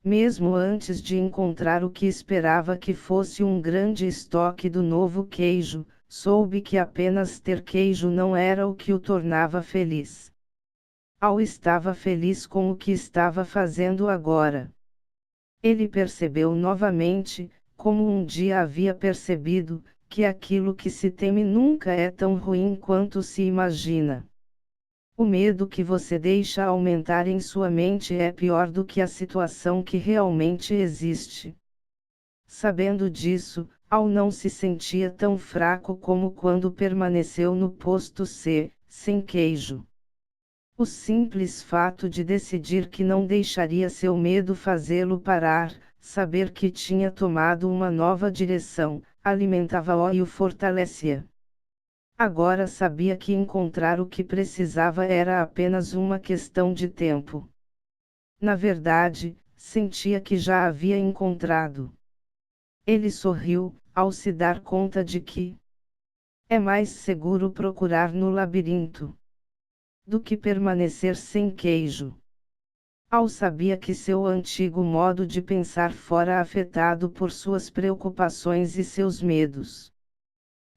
[SPEAKER 1] Mesmo antes de encontrar o que esperava que fosse um grande estoque do novo queijo, soube que apenas ter queijo não era o que o tornava feliz. Al estava feliz com o que estava fazendo agora. Ele percebeu novamente, como um dia havia percebido, que aquilo que se teme nunca é tão ruim quanto se imagina. O medo que você deixa aumentar em sua mente é pior do que a situação que realmente existe. Sabendo disso, Al não se sentia tão fraco como quando permaneceu no posto C, sem queijo. O simples fato de decidir que não deixaria seu medo fazê-lo parar, saber que tinha tomado uma nova direção, alimentava-o e o fortalecia. Agora sabia que encontrar o que precisava era apenas uma questão de tempo. Na verdade, sentia que já havia encontrado. Ele sorriu, ao se dar conta de que é mais seguro procurar no labirinto do que permanecer sem queijo. Al sabia que seu antigo modo de pensar fora afetado por suas preocupações e seus medos.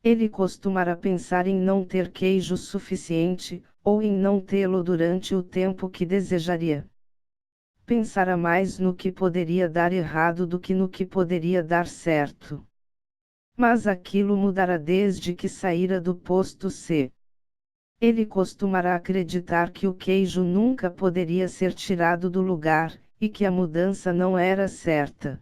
[SPEAKER 1] Ele costumara pensar em não ter queijo suficiente, ou em não tê-lo durante o tempo que desejaria. Pensara mais no que poderia dar errado do que no que poderia dar certo. Mas aquilo mudará desde que saíra do posto C. Ele costumara acreditar que o queijo nunca poderia ser tirado do lugar, e que a mudança não era certa.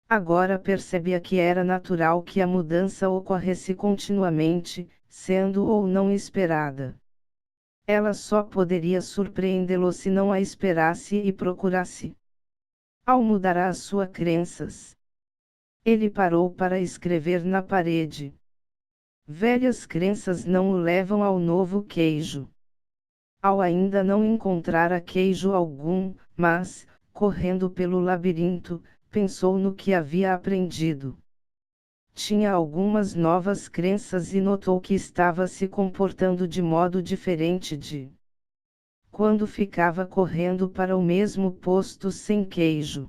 [SPEAKER 1] Agora percebia que era natural que a mudança ocorresse continuamente, sendo ou não esperada. Ela só poderia surpreendê-lo se não a esperasse e procurasse. Ao mudar as suas crenças, ele parou para escrever na parede. Velhas crenças não o levam ao novo queijo. Ao ainda não encontrara queijo algum, mas, correndo pelo labirinto, pensou no que havia aprendido. Tinha algumas novas crenças e notou que estava se comportando de modo diferente de quando ficava correndo para o mesmo posto sem queijo.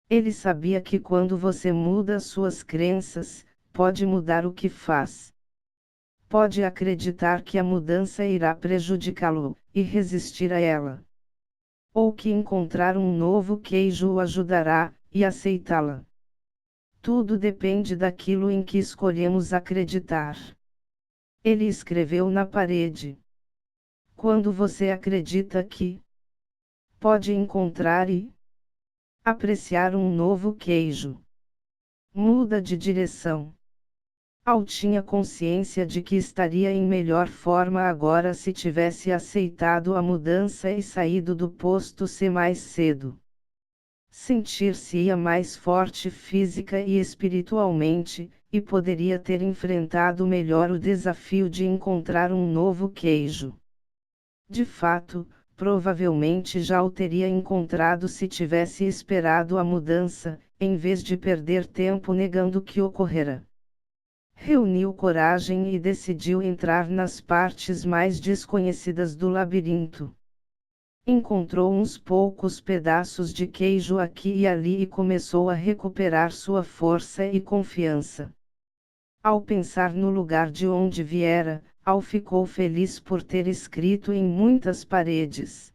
[SPEAKER 1] Ele sabia que quando você muda suas crenças, pode mudar o que faz. Pode acreditar que a mudança irá prejudicá-lo, e resistir a ela. Ou que encontrar um novo queijo o ajudará, e aceitá-la. Tudo depende daquilo em que escolhemos acreditar. Ele escreveu na parede. Quando você acredita que pode encontrar e apreciar um novo queijo, muda de direção. Al tinha consciência de que estaria em melhor forma agora se tivesse aceitado a mudança e saído do posto C mais cedo. Sentir-se-ia mais forte física e espiritualmente, e poderia ter enfrentado melhor o desafio de encontrar um novo queijo. De fato, provavelmente já o teria encontrado se tivesse esperado a mudança, em vez de perder tempo negando que ocorrera. Reuniu coragem e decidiu entrar nas partes mais desconhecidas do labirinto. Encontrou uns poucos pedaços de queijo aqui e ali e começou a recuperar sua força e confiança. Ao pensar no lugar de onde viera, Al ficou feliz por ter escrito em muitas paredes.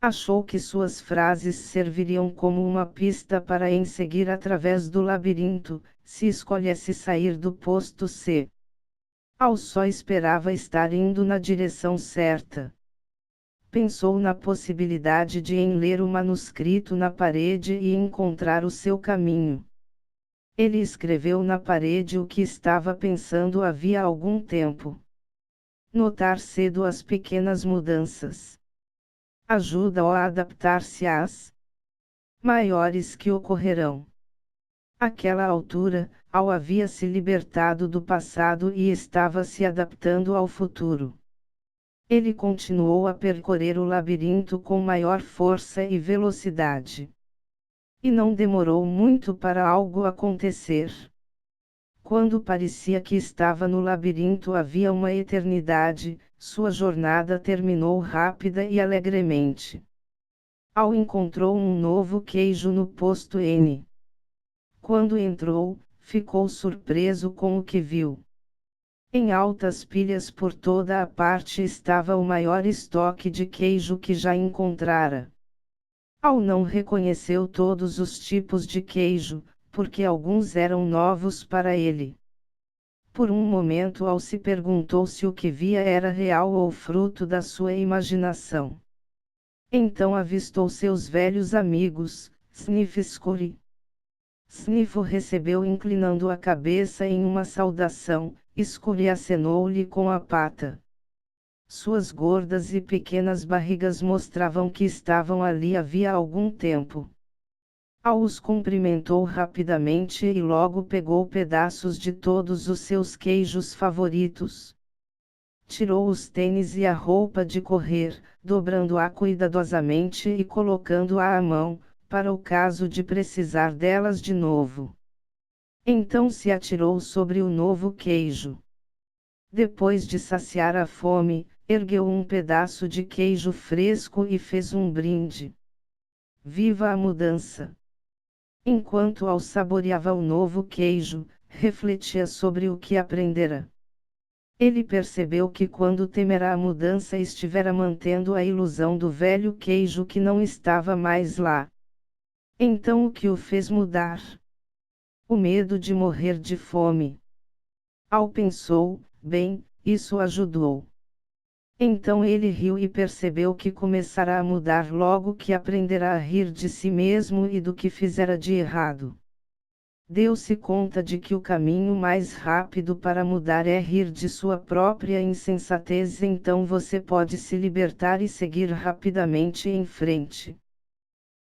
[SPEAKER 1] Achou que suas frases serviriam como uma pista para em seguir através do labirinto, se escolhesse sair do posto C. Al só esperava estar indo na direção certa. Pensou na possibilidade de ler o manuscrito na parede e encontrar o seu caminho. Ele escreveu na parede o que estava pensando havia algum tempo. Notar cedo as pequenas mudanças ajuda-o a adaptar-se às maiores que ocorrerão. Àquela altura, Al havia se libertado do passado e estava se adaptando ao futuro. Ele continuou a percorrer o labirinto com maior força e velocidade. E não demorou muito para algo acontecer. Quando parecia que estava no labirinto havia uma eternidade, sua jornada terminou rápida e alegremente. Al encontrou um novo queijo no posto N. Quando entrou, ficou surpreso com o que viu. Em altas pilhas por toda a parte estava o maior estoque de queijo que já encontrara. Al não reconheceu todos os tipos de queijo, porque alguns eram novos para ele. Por um momento Al se perguntou se o que via era real ou fruto da sua imaginação. Então avistou seus velhos amigos, Sniff e Scurry. Sniff o recebeu inclinando a cabeça em uma saudação, Scurry acenou-lhe com a pata. Suas gordas e pequenas barrigas mostravam que estavam ali havia algum tempo. Al os cumprimentou rapidamente e logo pegou pedaços de todos os seus queijos favoritos. Tirou os tênis e a roupa de correr, dobrando-a cuidadosamente e colocando-a à mão, para o caso de precisar delas de novo. Então se atirou sobre o novo queijo. Depois de saciar a fome, ergueu um pedaço de queijo fresco e fez um brinde. Viva a mudança! Enquanto Al saboreava o novo queijo, refletia sobre o que aprendera. Ele percebeu que quando temera a mudança estivera mantendo a ilusão do velho queijo que não estava mais lá. Então o que o fez mudar? O medo de morrer de fome. Al pensou, bem, isso ajudou. Então ele riu e percebeu que começará a mudar logo que aprenderá a rir de si mesmo e do que fizera de errado. Deu-se conta de que o caminho mais rápido para mudar é rir de sua própria insensatez, então você pode se libertar e seguir rapidamente em frente.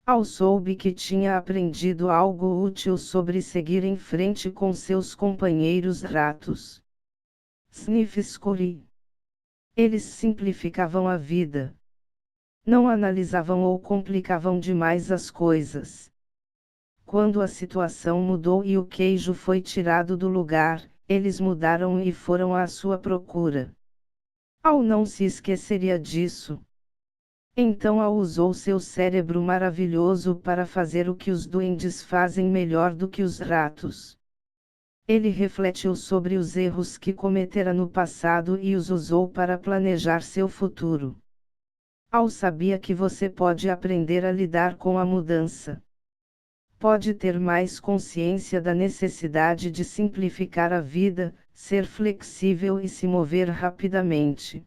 [SPEAKER 1] Al soube que tinha aprendido algo útil sobre seguir em frente com seus companheiros ratos. Sniff e Scurry. Eles simplificavam a vida. Não analisavam ou complicavam demais as coisas. Quando a situação mudou e o queijo foi tirado do lugar, eles mudaram e foram à sua procura. Al não se esqueceria disso. Então Al usou seu cérebro maravilhoso para fazer o que os duendes fazem melhor do que os ratos. Ele refletiu sobre os erros que cometera no passado e os usou para planejar seu futuro. Al sabia que você pode aprender a lidar com a mudança. Pode ter mais consciência da necessidade de simplificar a vida, ser flexível e se mover rapidamente.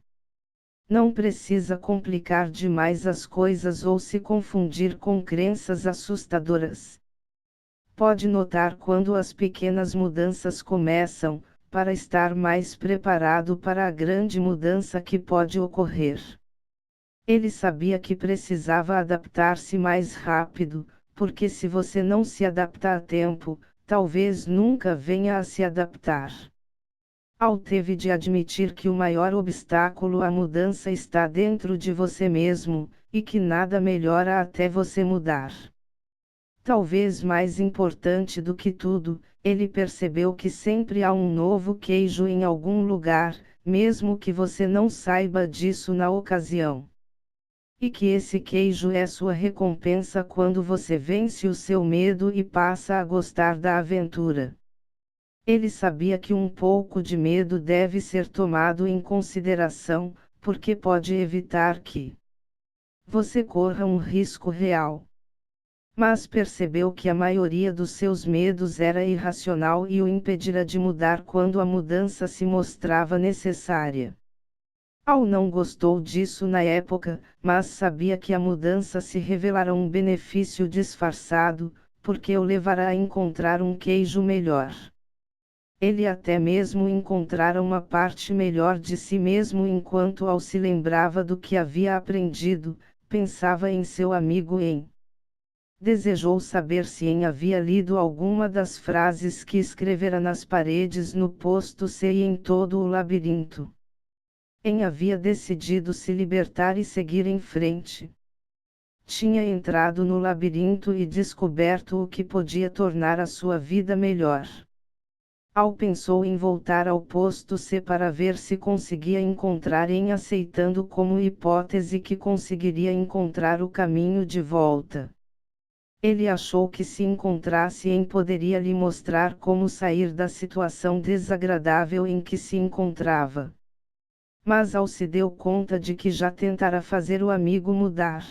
[SPEAKER 1] Não precisa complicar demais as coisas ou se confundir com crenças assustadoras. Pode notar quando as pequenas mudanças começam, para estar mais preparado para a grande mudança que pode ocorrer. Ele sabia que precisava adaptar-se mais rápido, porque se você não se adapta a tempo, talvez nunca venha a se adaptar. Al teve de admitir que o maior obstáculo à mudança está dentro de você mesmo, e que nada melhora até você mudar. Talvez mais importante do que tudo, ele percebeu que sempre há um novo queijo em algum lugar, mesmo que você não saiba disso na ocasião. E que esse queijo é sua recompensa quando você vence o seu medo e passa a gostar da aventura. Ele sabia que um pouco de medo deve ser tomado em consideração, porque pode evitar que você corra um risco real. Mas percebeu que a maioria dos seus medos era irracional e o impedira de mudar quando a mudança se mostrava necessária. Al não gostou disso na época, mas sabia que a mudança se revelara um benefício disfarçado, porque o levará a encontrar um queijo melhor. Ele até mesmo encontrara uma parte melhor de si mesmo enquanto Al se lembrava do que havia aprendido, pensava em seu amigo En. Desejou saber se En havia lido alguma das frases que escrevera nas paredes no posto C e em todo o labirinto. En havia decidido se libertar e seguir em frente. Tinha entrado no labirinto e descoberto o que podia tornar a sua vida melhor. Al pensou em voltar ao posto C para ver se conseguia encontrar En, aceitando como hipótese que conseguiria encontrar o caminho de volta. Ele achou que se encontrasse En poderia lhe mostrar como sair da situação desagradável em que se encontrava. Mas Al se deu conta de que já tentara fazer o amigo mudar.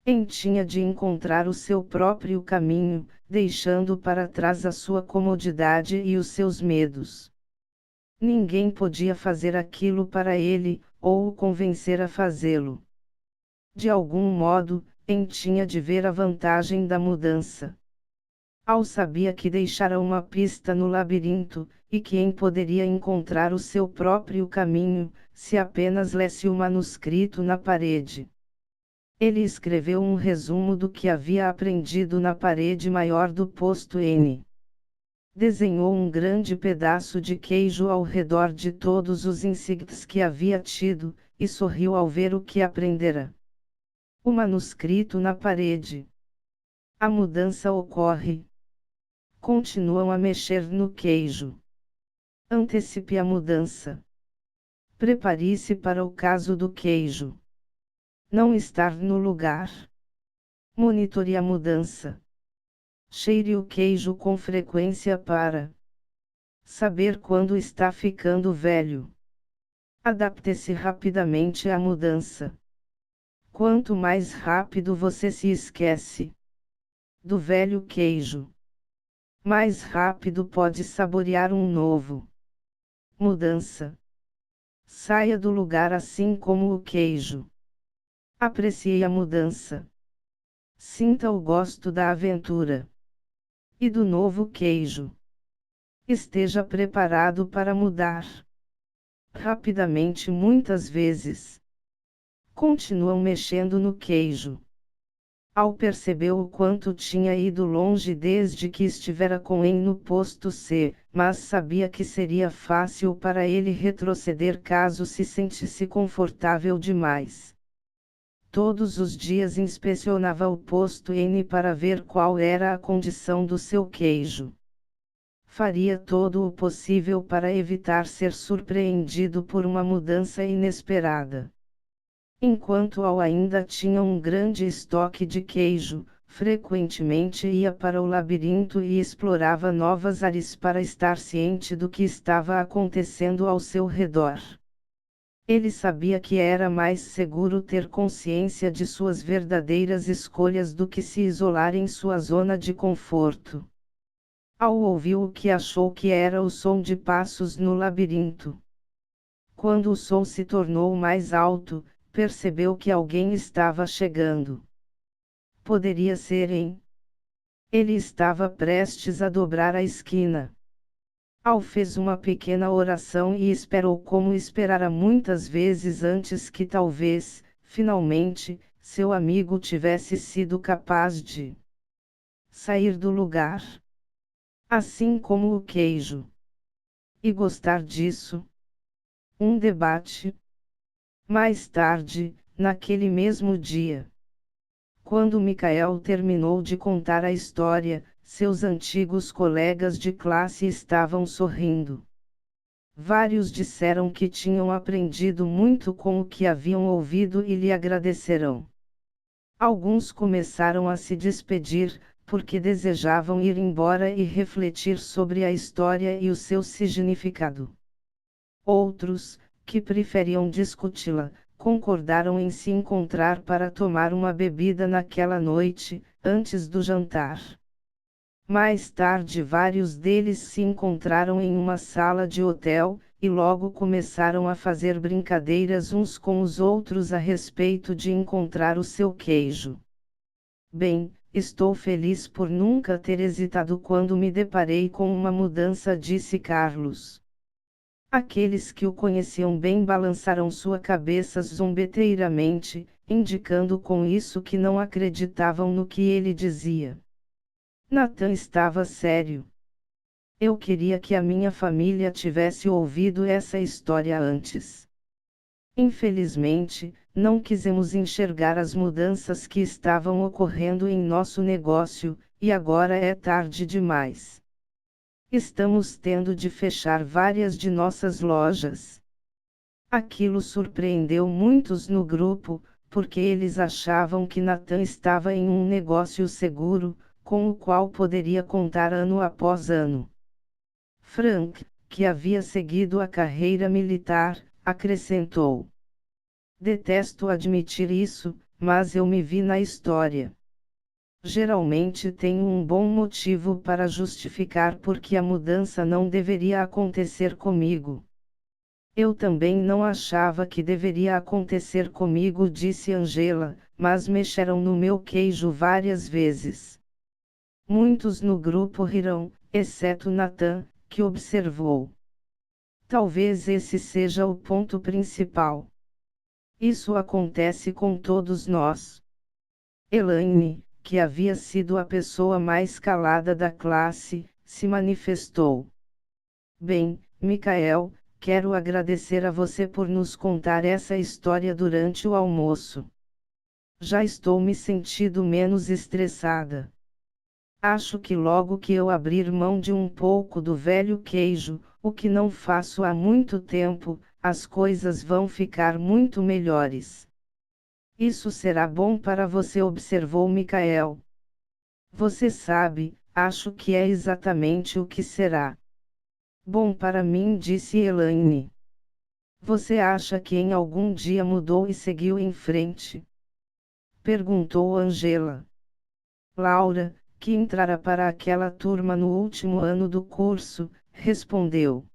[SPEAKER 1] En tinha de encontrar o seu próprio caminho, deixando para trás a sua comodidade e os seus medos. Ninguém podia fazer aquilo para ele, ou o convencer a fazê-lo. De algum modo, En tinha de ver a vantagem da mudança. Al sabia que deixara uma pista no labirinto, e que En poderia encontrar o seu próprio caminho, se apenas lesse o manuscrito na parede. Ele escreveu um resumo do que havia aprendido na parede maior do posto N. Desenhou um grande pedaço de queijo ao redor de todos os insectos que havia tido, e sorriu ao ver o que aprendera. O manuscrito na parede. A mudança ocorre. Continuam a mexer no queijo. Antecipe a mudança. Prepare-se para o caso do queijo. Não estar no lugar. Monitore a mudança. Cheire o queijo com frequência para saber quando está ficando velho. Adapte-se rapidamente à mudança. Quanto mais rápido você se esquece do velho queijo, mais rápido pode saborear um novo. Mudança. Saia do lugar assim como o queijo. Aprecie a mudança. Sinta o gosto da aventura e do novo queijo. Esteja preparado para mudar rapidamente muitas vezes. Continuam mexendo no queijo. Al percebeu o quanto tinha ido longe desde que estivera com En no posto C, mas sabia que seria fácil para ele retroceder caso se sentisse confortável demais. Todos os dias inspecionava o posto N para ver qual era a condição do seu queijo. Faria todo o possível para evitar ser surpreendido por uma mudança inesperada. Enquanto Al ainda tinha um grande estoque de queijo, frequentemente ia para o labirinto e explorava novas áreas para estar ciente do que estava acontecendo ao seu redor. Ele sabia que era mais seguro ter consciência de suas verdadeiras escolhas do que se isolar em sua zona de conforto. Al ouviu o que achou que era o som de passos no labirinto. Quando o som se tornou mais alto, percebeu que alguém estava chegando. Poderia ser En. Ele estava prestes a dobrar a esquina. Al fez uma pequena oração e esperou como esperara muitas vezes antes que talvez, finalmente, seu amigo tivesse sido capaz de sair do lugar. Assim como o queijo. E gostar disso. Um debate. Mais tarde, naquele mesmo dia, quando Michael terminou de contar a história, seus antigos colegas de classe estavam sorrindo. Vários disseram que tinham aprendido muito com o que haviam ouvido e lhe agradecerão. Alguns começaram a se despedir, porque desejavam ir embora e refletir sobre a história e o seu significado. Outros, que preferiam discuti-la, concordaram em se encontrar para tomar uma bebida naquela noite, antes do jantar. Mais tarde vários deles se encontraram em uma sala de hotel, e logo começaram a fazer brincadeiras uns com os outros a respeito de encontrar o seu queijo. Bem, estou feliz por nunca ter hesitado quando me deparei com uma mudança, disse Carlos. Aqueles que o conheciam bem balançaram sua cabeça zombeteiramente, indicando com isso que não acreditavam no que ele dizia. Nathan estava sério. Eu queria que a minha família tivesse ouvido essa história antes. Infelizmente, não quisemos enxergar as mudanças que estavam ocorrendo em nosso negócio, e agora é tarde demais. Estamos tendo de fechar várias de nossas lojas. Aquilo surpreendeu muitos no grupo, porque eles achavam que Nathan estava em um negócio seguro, com o qual poderia contar ano após ano. Frank, que havia seguido a carreira militar, acrescentou: detesto admitir isso, mas eu me vi na história. Geralmente tenho um bom motivo para justificar por que a mudança não deveria acontecer comigo. Eu também não achava que deveria acontecer comigo, disse Angela, mas mexeram no meu queijo várias vezes. Muitos no grupo riram, exceto Nathan, que observou. Talvez esse seja o ponto principal. Isso acontece com todos nós. Elaine, que havia sido a pessoa mais calada da classe, se manifestou. Bem, Michael, quero agradecer a você por nos contar essa história durante o almoço. Já estou me sentindo menos estressada. Acho que logo que eu abrir mão de um pouco do velho queijo, o que não faço há muito tempo, as coisas vão ficar muito melhores. Isso será bom para você, observou Michael. Você sabe, acho que é exatamente o que será. Bom para mim, disse Elaine. Você acha que em algum dia mudou e seguiu em frente? Perguntou Angela. Laura, que entrara para aquela turma no último ano do curso, respondeu.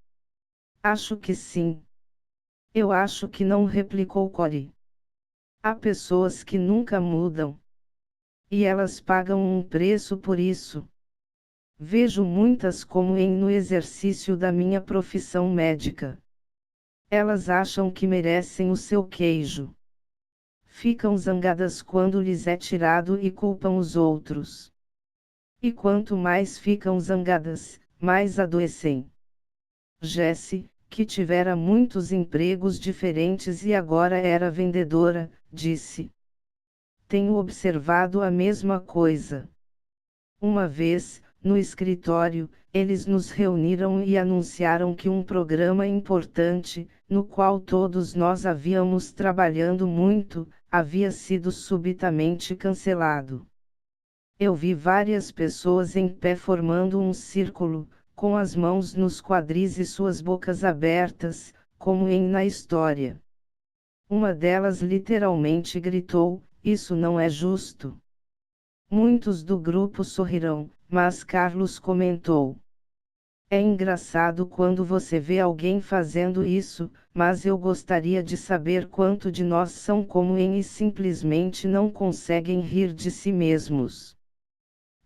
[SPEAKER 1] Acho que sim. Eu acho que não, replicou Corey. Há pessoas que nunca mudam. E elas pagam um preço por isso. Vejo muitas como no exercício da minha profissão médica. Elas acham que merecem o seu queijo. Ficam zangadas quando lhes é tirado e culpam os outros. E quanto mais ficam zangadas, mais adoecem. Jessie, que tivera muitos empregos diferentes e agora era vendedora, disse. Tenho observado a mesma coisa. Uma vez, no escritório, eles nos reuniram e anunciaram que um programa importante, no qual todos nós havíamos trabalhado muito, havia sido subitamente cancelado. Eu vi várias pessoas em pé formando um círculo, com as mãos nos quadris e suas bocas abertas, como na história. Uma delas literalmente gritou: isso não é justo. Muitos do grupo sorriram, mas Carlos comentou. É engraçado quando você vê alguém fazendo isso, mas eu gostaria de saber quanto de nós são como e simplesmente não conseguem rir de si mesmos.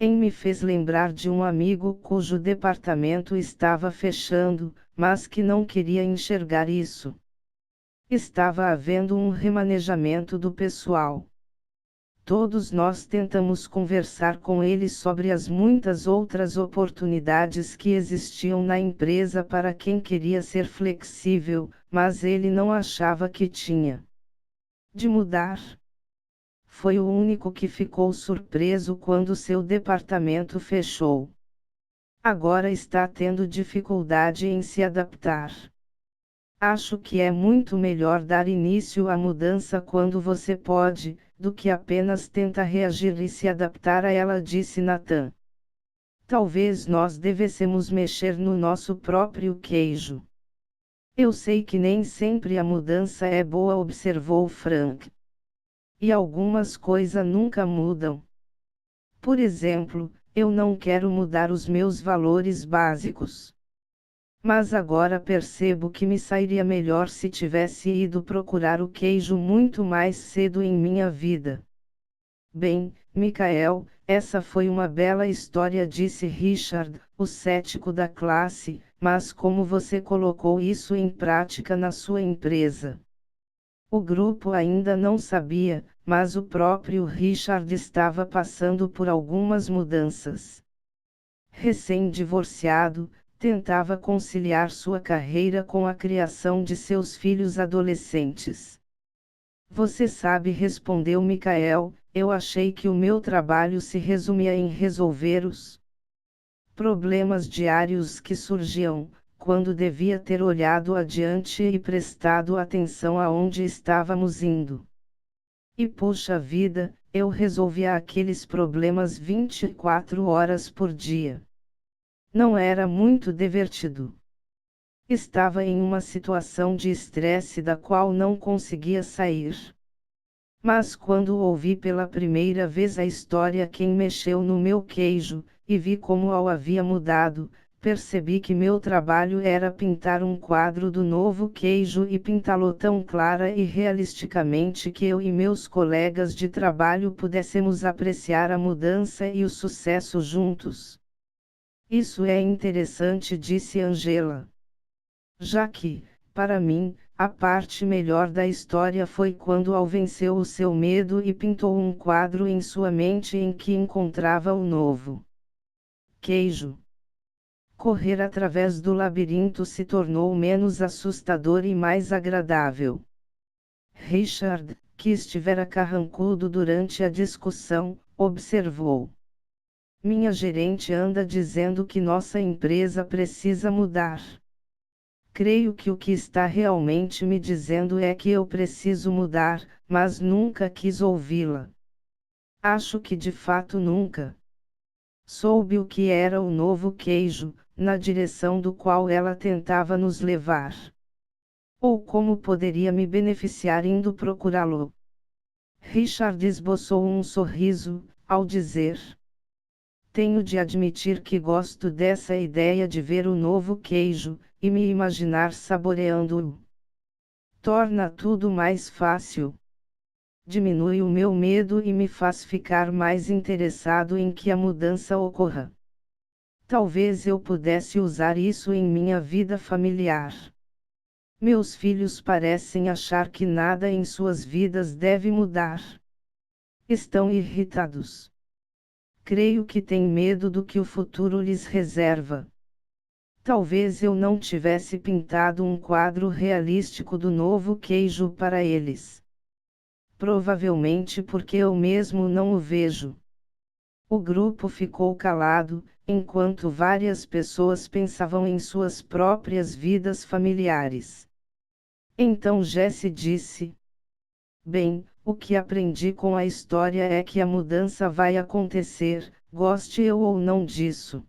[SPEAKER 1] Me fez lembrar de um amigo cujo departamento estava fechando, mas que não queria enxergar isso. Estava havendo um remanejamento do pessoal. Todos nós tentamos conversar com ele sobre as muitas outras oportunidades que existiam na empresa para quem queria ser flexível, mas ele não achava que tinha de mudar. Foi o único que ficou surpreso quando seu departamento fechou. Agora está tendo dificuldade em se adaptar. Acho que é muito melhor dar início à mudança quando você pode, do que apenas tenta reagir e se adaptar a ela, disse Nathan. Talvez nós devêssemos mexer no nosso próprio queijo. Eu sei que nem sempre a mudança é boa, observou Frank. E algumas coisas nunca mudam. Por exemplo, eu não quero mudar os meus valores básicos. Mas agora percebo que me sairia melhor se tivesse ido procurar o queijo muito mais cedo em minha vida. Bem, Michael, essa foi uma bela história, disse Richard, o cético da classe, mas como você colocou isso em prática na sua empresa? O grupo ainda não sabia, mas o próprio Richard estava passando por algumas mudanças. Recém-divorciado, tentava conciliar sua carreira com a criação de seus filhos adolescentes. Você sabe, respondeu Michael, eu achei que o meu trabalho se resumia em resolver os problemas diários que surgiam, quando devia ter olhado adiante e prestado atenção aonde estávamos indo. E puxa vida, eu resolvia aqueles problemas 24 horas por dia. Não era muito divertido. Estava em uma situação de estresse da qual não conseguia sair. Mas quando ouvi pela primeira vez a história Quem Mexeu no Meu Queijo, e vi como o havia mudado, percebi que meu trabalho era pintar um quadro do novo queijo e pintá-lo tão clara e realisticamente que eu e meus colegas de trabalho pudéssemos apreciar a mudança e o sucesso juntos. Isso é interessante, disse Angela. Já que, para mim, a parte melhor da história foi quando Al venceu o seu medo e pintou um quadro em sua mente em que encontrava o novo queijo. Correr através do labirinto se tornou menos assustador e mais agradável. Richard, que estivera carrancudo durante a discussão, observou. Minha gerente anda dizendo que nossa empresa precisa mudar. Creio que o que está realmente me dizendo é que eu preciso mudar, mas nunca quis ouvi-la. Acho que de fato nunca soube o que era o novo queijo, na direção do qual ela tentava nos levar. Ou como poderia me beneficiar indo procurá-lo. Richard esboçou um sorriso, ao dizer: tenho de admitir que gosto dessa ideia de ver o novo queijo, e me imaginar saboreando-o. Torna tudo mais fácil. Diminui o meu medo e me faz ficar mais interessado em que a mudança ocorra. Talvez eu pudesse usar isso em minha vida familiar. Meus filhos parecem achar que nada em suas vidas deve mudar. Estão irritados. Creio que têm medo do que o futuro lhes reserva. Talvez eu não tivesse pintado um quadro realístico do novo queijo para eles. Provavelmente porque eu mesmo não o vejo. O grupo ficou calado, enquanto várias pessoas pensavam em suas próprias vidas familiares. Então Jesse disse: bem, o que aprendi com a história é que a mudança vai acontecer, goste eu ou não disso.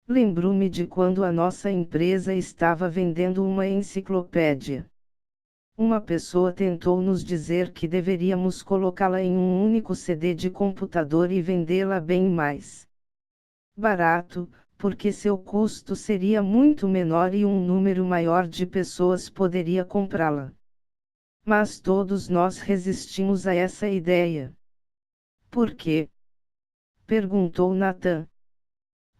[SPEAKER 1] Lembro-me de quando a nossa empresa estava vendendo uma enciclopédia. Uma pessoa tentou nos dizer que deveríamos colocá-la em um único CD de computador e vendê-la bem mais barato, porque seu custo seria muito menor e um número maior de pessoas poderia comprá-la. Mas todos nós resistimos a essa ideia. Por quê? Perguntou Nathan.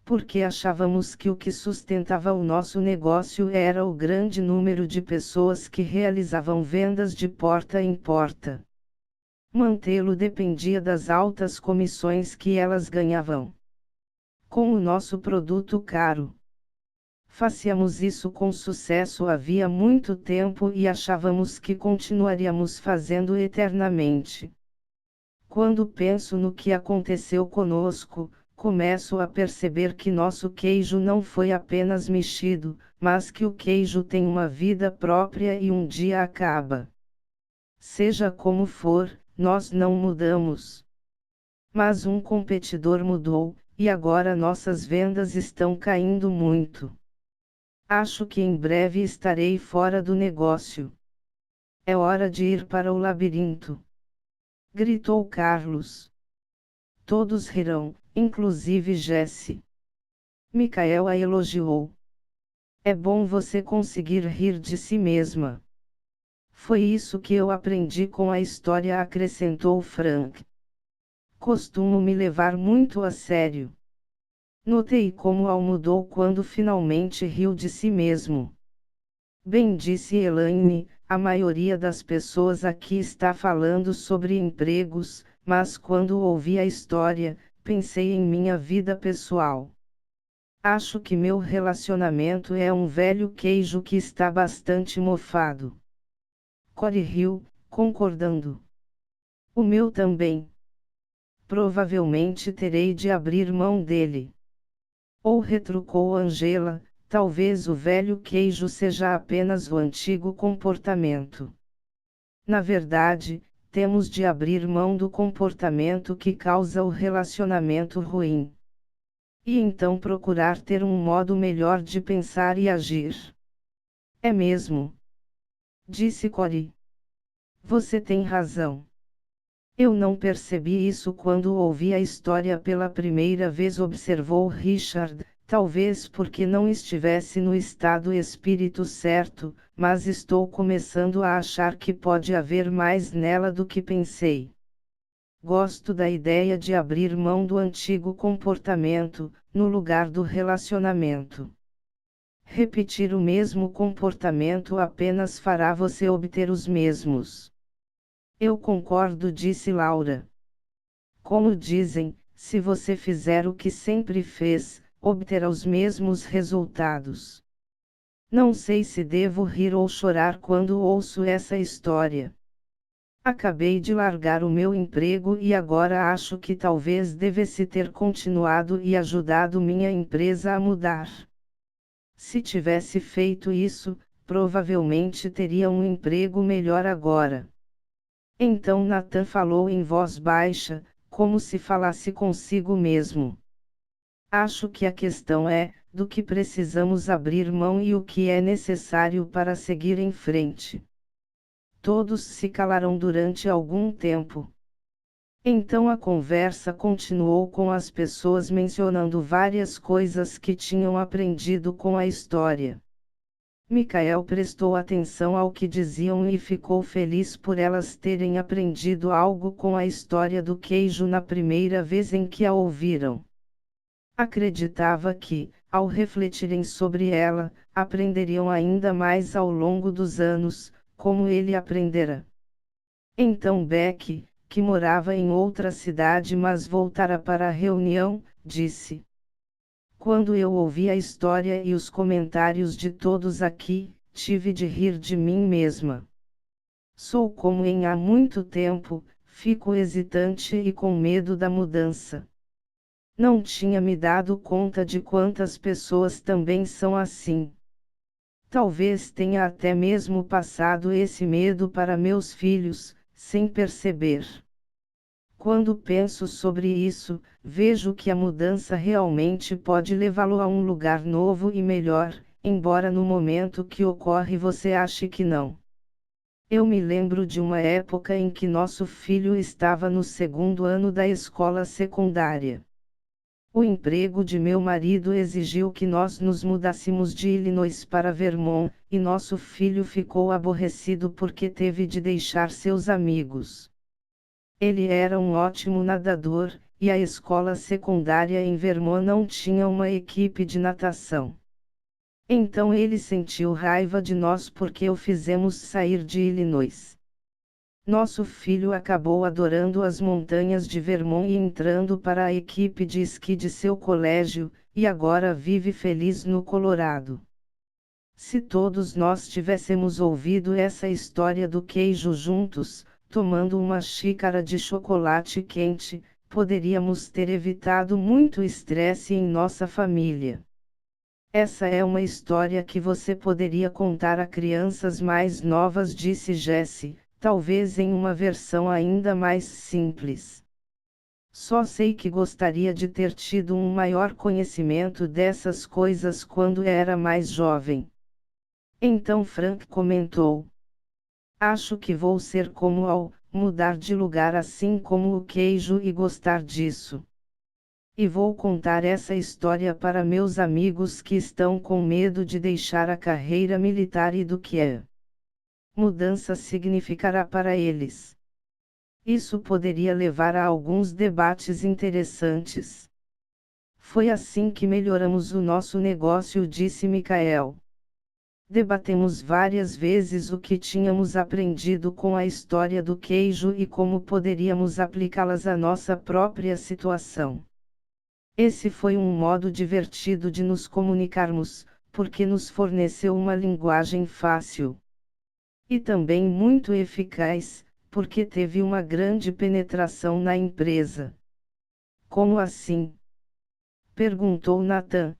[SPEAKER 1] Porque achávamos que o que sustentava o nosso negócio era o grande número de pessoas que realizavam vendas de porta em porta. Mantê-lo dependia das altas comissões que elas ganhavam. Com o nosso produto caro, fazíamos isso com sucesso havia muito tempo e achávamos que continuaríamos fazendo eternamente. Quando penso no que aconteceu conosco, começo a perceber que nosso queijo não foi apenas mexido, mas que o queijo tem uma vida própria e um dia acaba. Seja como for, nós não mudamos. Mas um competidor mudou, e agora nossas vendas estão caindo muito. Acho que em breve estarei fora do negócio. É hora de ir para o labirinto, gritou Carlos. Todos rirão, inclusive Jessie. Michael a elogiou. É bom você conseguir rir de si mesma. Foi isso que eu aprendi com a história, acrescentou Frank. Costumo me levar muito a sério. Notei como Al mudou quando finalmente riu de si mesmo. Bem, disse Elaine, a maioria das pessoas aqui está falando sobre empregos, mas quando ouvi a história, pensei em minha vida pessoal. Acho que meu relacionamento é um velho queijo que está bastante mofado. Corey riu, concordando. O meu também. Provavelmente terei de abrir mão dele. Ou retrucou Angela, talvez o velho queijo seja apenas o antigo comportamento. Na verdade, temos de abrir mão do comportamento que causa o relacionamento ruim. E então procurar ter um modo melhor de pensar e agir. É mesmo? Disse Corey. Você tem razão. Eu não percebi isso quando ouvi a história pela primeira vez, observou Richard, talvez porque não estivesse no estado espírito certo, mas estou começando a achar que pode haver mais nela do que pensei. Gosto da ideia de abrir mão do antigo comportamento, no lugar do relacionamento. Repetir o mesmo comportamento apenas fará você obter os mesmos. Eu concordo, disse Laura. Como dizem, se você fizer o que sempre fez, obterá os mesmos resultados. Não sei se devo rir ou chorar quando ouço essa história. Acabei de largar o meu emprego e agora acho que talvez devesse ter continuado e ajudado minha empresa a mudar. Se tivesse feito isso, provavelmente teria um emprego melhor agora. Então Nathan falou em voz baixa, como se falasse consigo mesmo. Acho que a questão é, do que precisamos abrir mão e o que é necessário para seguir em frente. Todos se calaram durante algum tempo. Então a conversa continuou com as pessoas mencionando várias coisas que tinham aprendido com a história. Michael prestou atenção ao que diziam e ficou feliz por elas terem aprendido algo com a história do queijo na primeira vez em que a ouviram. Acreditava que, ao refletirem sobre ela, aprenderiam ainda mais ao longo dos anos, como ele aprendera. Então Beck, que morava em outra cidade mas voltara para a reunião, disse: Quando eu ouvi a história e os comentários de todos aqui, tive de rir de mim mesma. Sou como em há muito tempo, fico hesitante e com medo da mudança. Não tinha me dado conta de quantas pessoas também são assim. Talvez tenha até mesmo passado esse medo para meus filhos, sem perceber. Quando penso sobre isso, vejo que a mudança realmente pode levá-lo a um lugar novo e melhor, embora no momento que ocorre você ache que não. Eu me lembro de uma época em que nosso filho estava no segundo ano da escola secundária. O emprego de meu marido exigiu que nós nos mudássemos de Illinois para Vermont, e nosso filho ficou aborrecido porque teve de deixar seus amigos. Ele era um ótimo nadador, e a escola secundária em Vermont não tinha uma equipe de natação. Então ele sentiu raiva de nós porque o fizemos sair de Illinois. Nosso filho acabou adorando as montanhas de Vermont e entrando para a equipe de esqui de seu colégio, e agora vive feliz no Colorado. Se todos nós tivéssemos ouvido essa história do queijo juntos, tomando uma xícara de chocolate quente, poderíamos ter evitado muito estresse em nossa família. Essa é uma história que você poderia contar a crianças mais novas, disse Jessie, talvez em uma versão ainda mais simples. Só sei que gostaria de ter tido um maior conhecimento dessas coisas quando era mais jovem. Então Frank comentou: Acho que vou ser como Al, mudar de lugar assim como o queijo e gostar disso. E vou contar essa história para meus amigos que estão com medo de deixar a carreira militar e do que é mudança significará para eles. Isso poderia levar a alguns debates interessantes. Foi assim que melhoramos o nosso negócio, disse Michael. Debatemos várias vezes o que tínhamos aprendido com a história do queijo e como poderíamos aplicá-las à nossa própria situação. Esse foi um modo divertido de nos comunicarmos, porque nos forneceu uma linguagem fácil. E também muito eficaz, porque teve uma grande penetração na empresa. Como assim? Perguntou Nathan.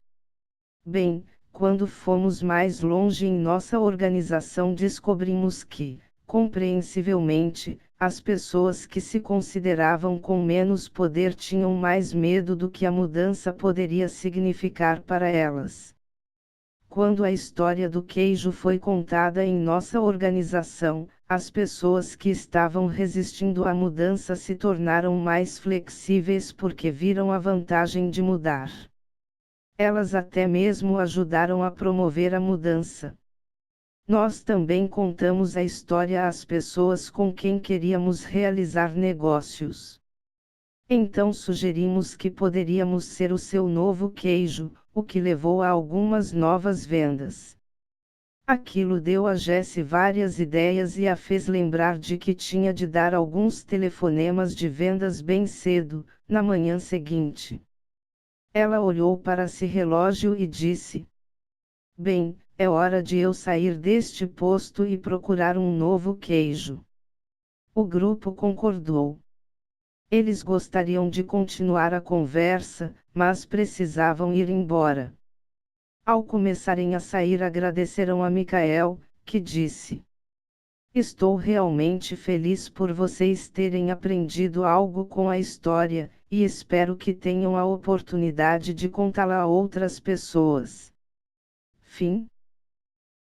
[SPEAKER 1] Bem, quando fomos mais longe em nossa organização, descobrimos que, compreensivelmente, as pessoas que se consideravam com menos poder tinham mais medo do que a mudança poderia significar para elas. Quando a história do queijo foi contada em nossa organização, as pessoas que estavam resistindo à mudança se tornaram mais flexíveis porque viram a vantagem de mudar. Elas até mesmo ajudaram a promover a mudança. Nós também contamos a história às pessoas com quem queríamos realizar negócios. Então sugerimos que poderíamos ser o seu novo queijo, o que levou a algumas novas vendas. Aquilo deu a Jessie várias ideias e a fez lembrar de que tinha de dar alguns telefonemas de vendas bem cedo, na manhã seguinte. Ela olhou para seu relógio e disse: Bem, é hora de eu sair deste posto e procurar um novo queijo. O grupo concordou. Eles gostariam de continuar a conversa, mas precisavam ir embora. Ao começarem a sair, agradeceram a Michael, que disse: Estou realmente feliz por vocês terem aprendido algo com a história, e espero que tenham a oportunidade de contá-la a outras pessoas. Fim.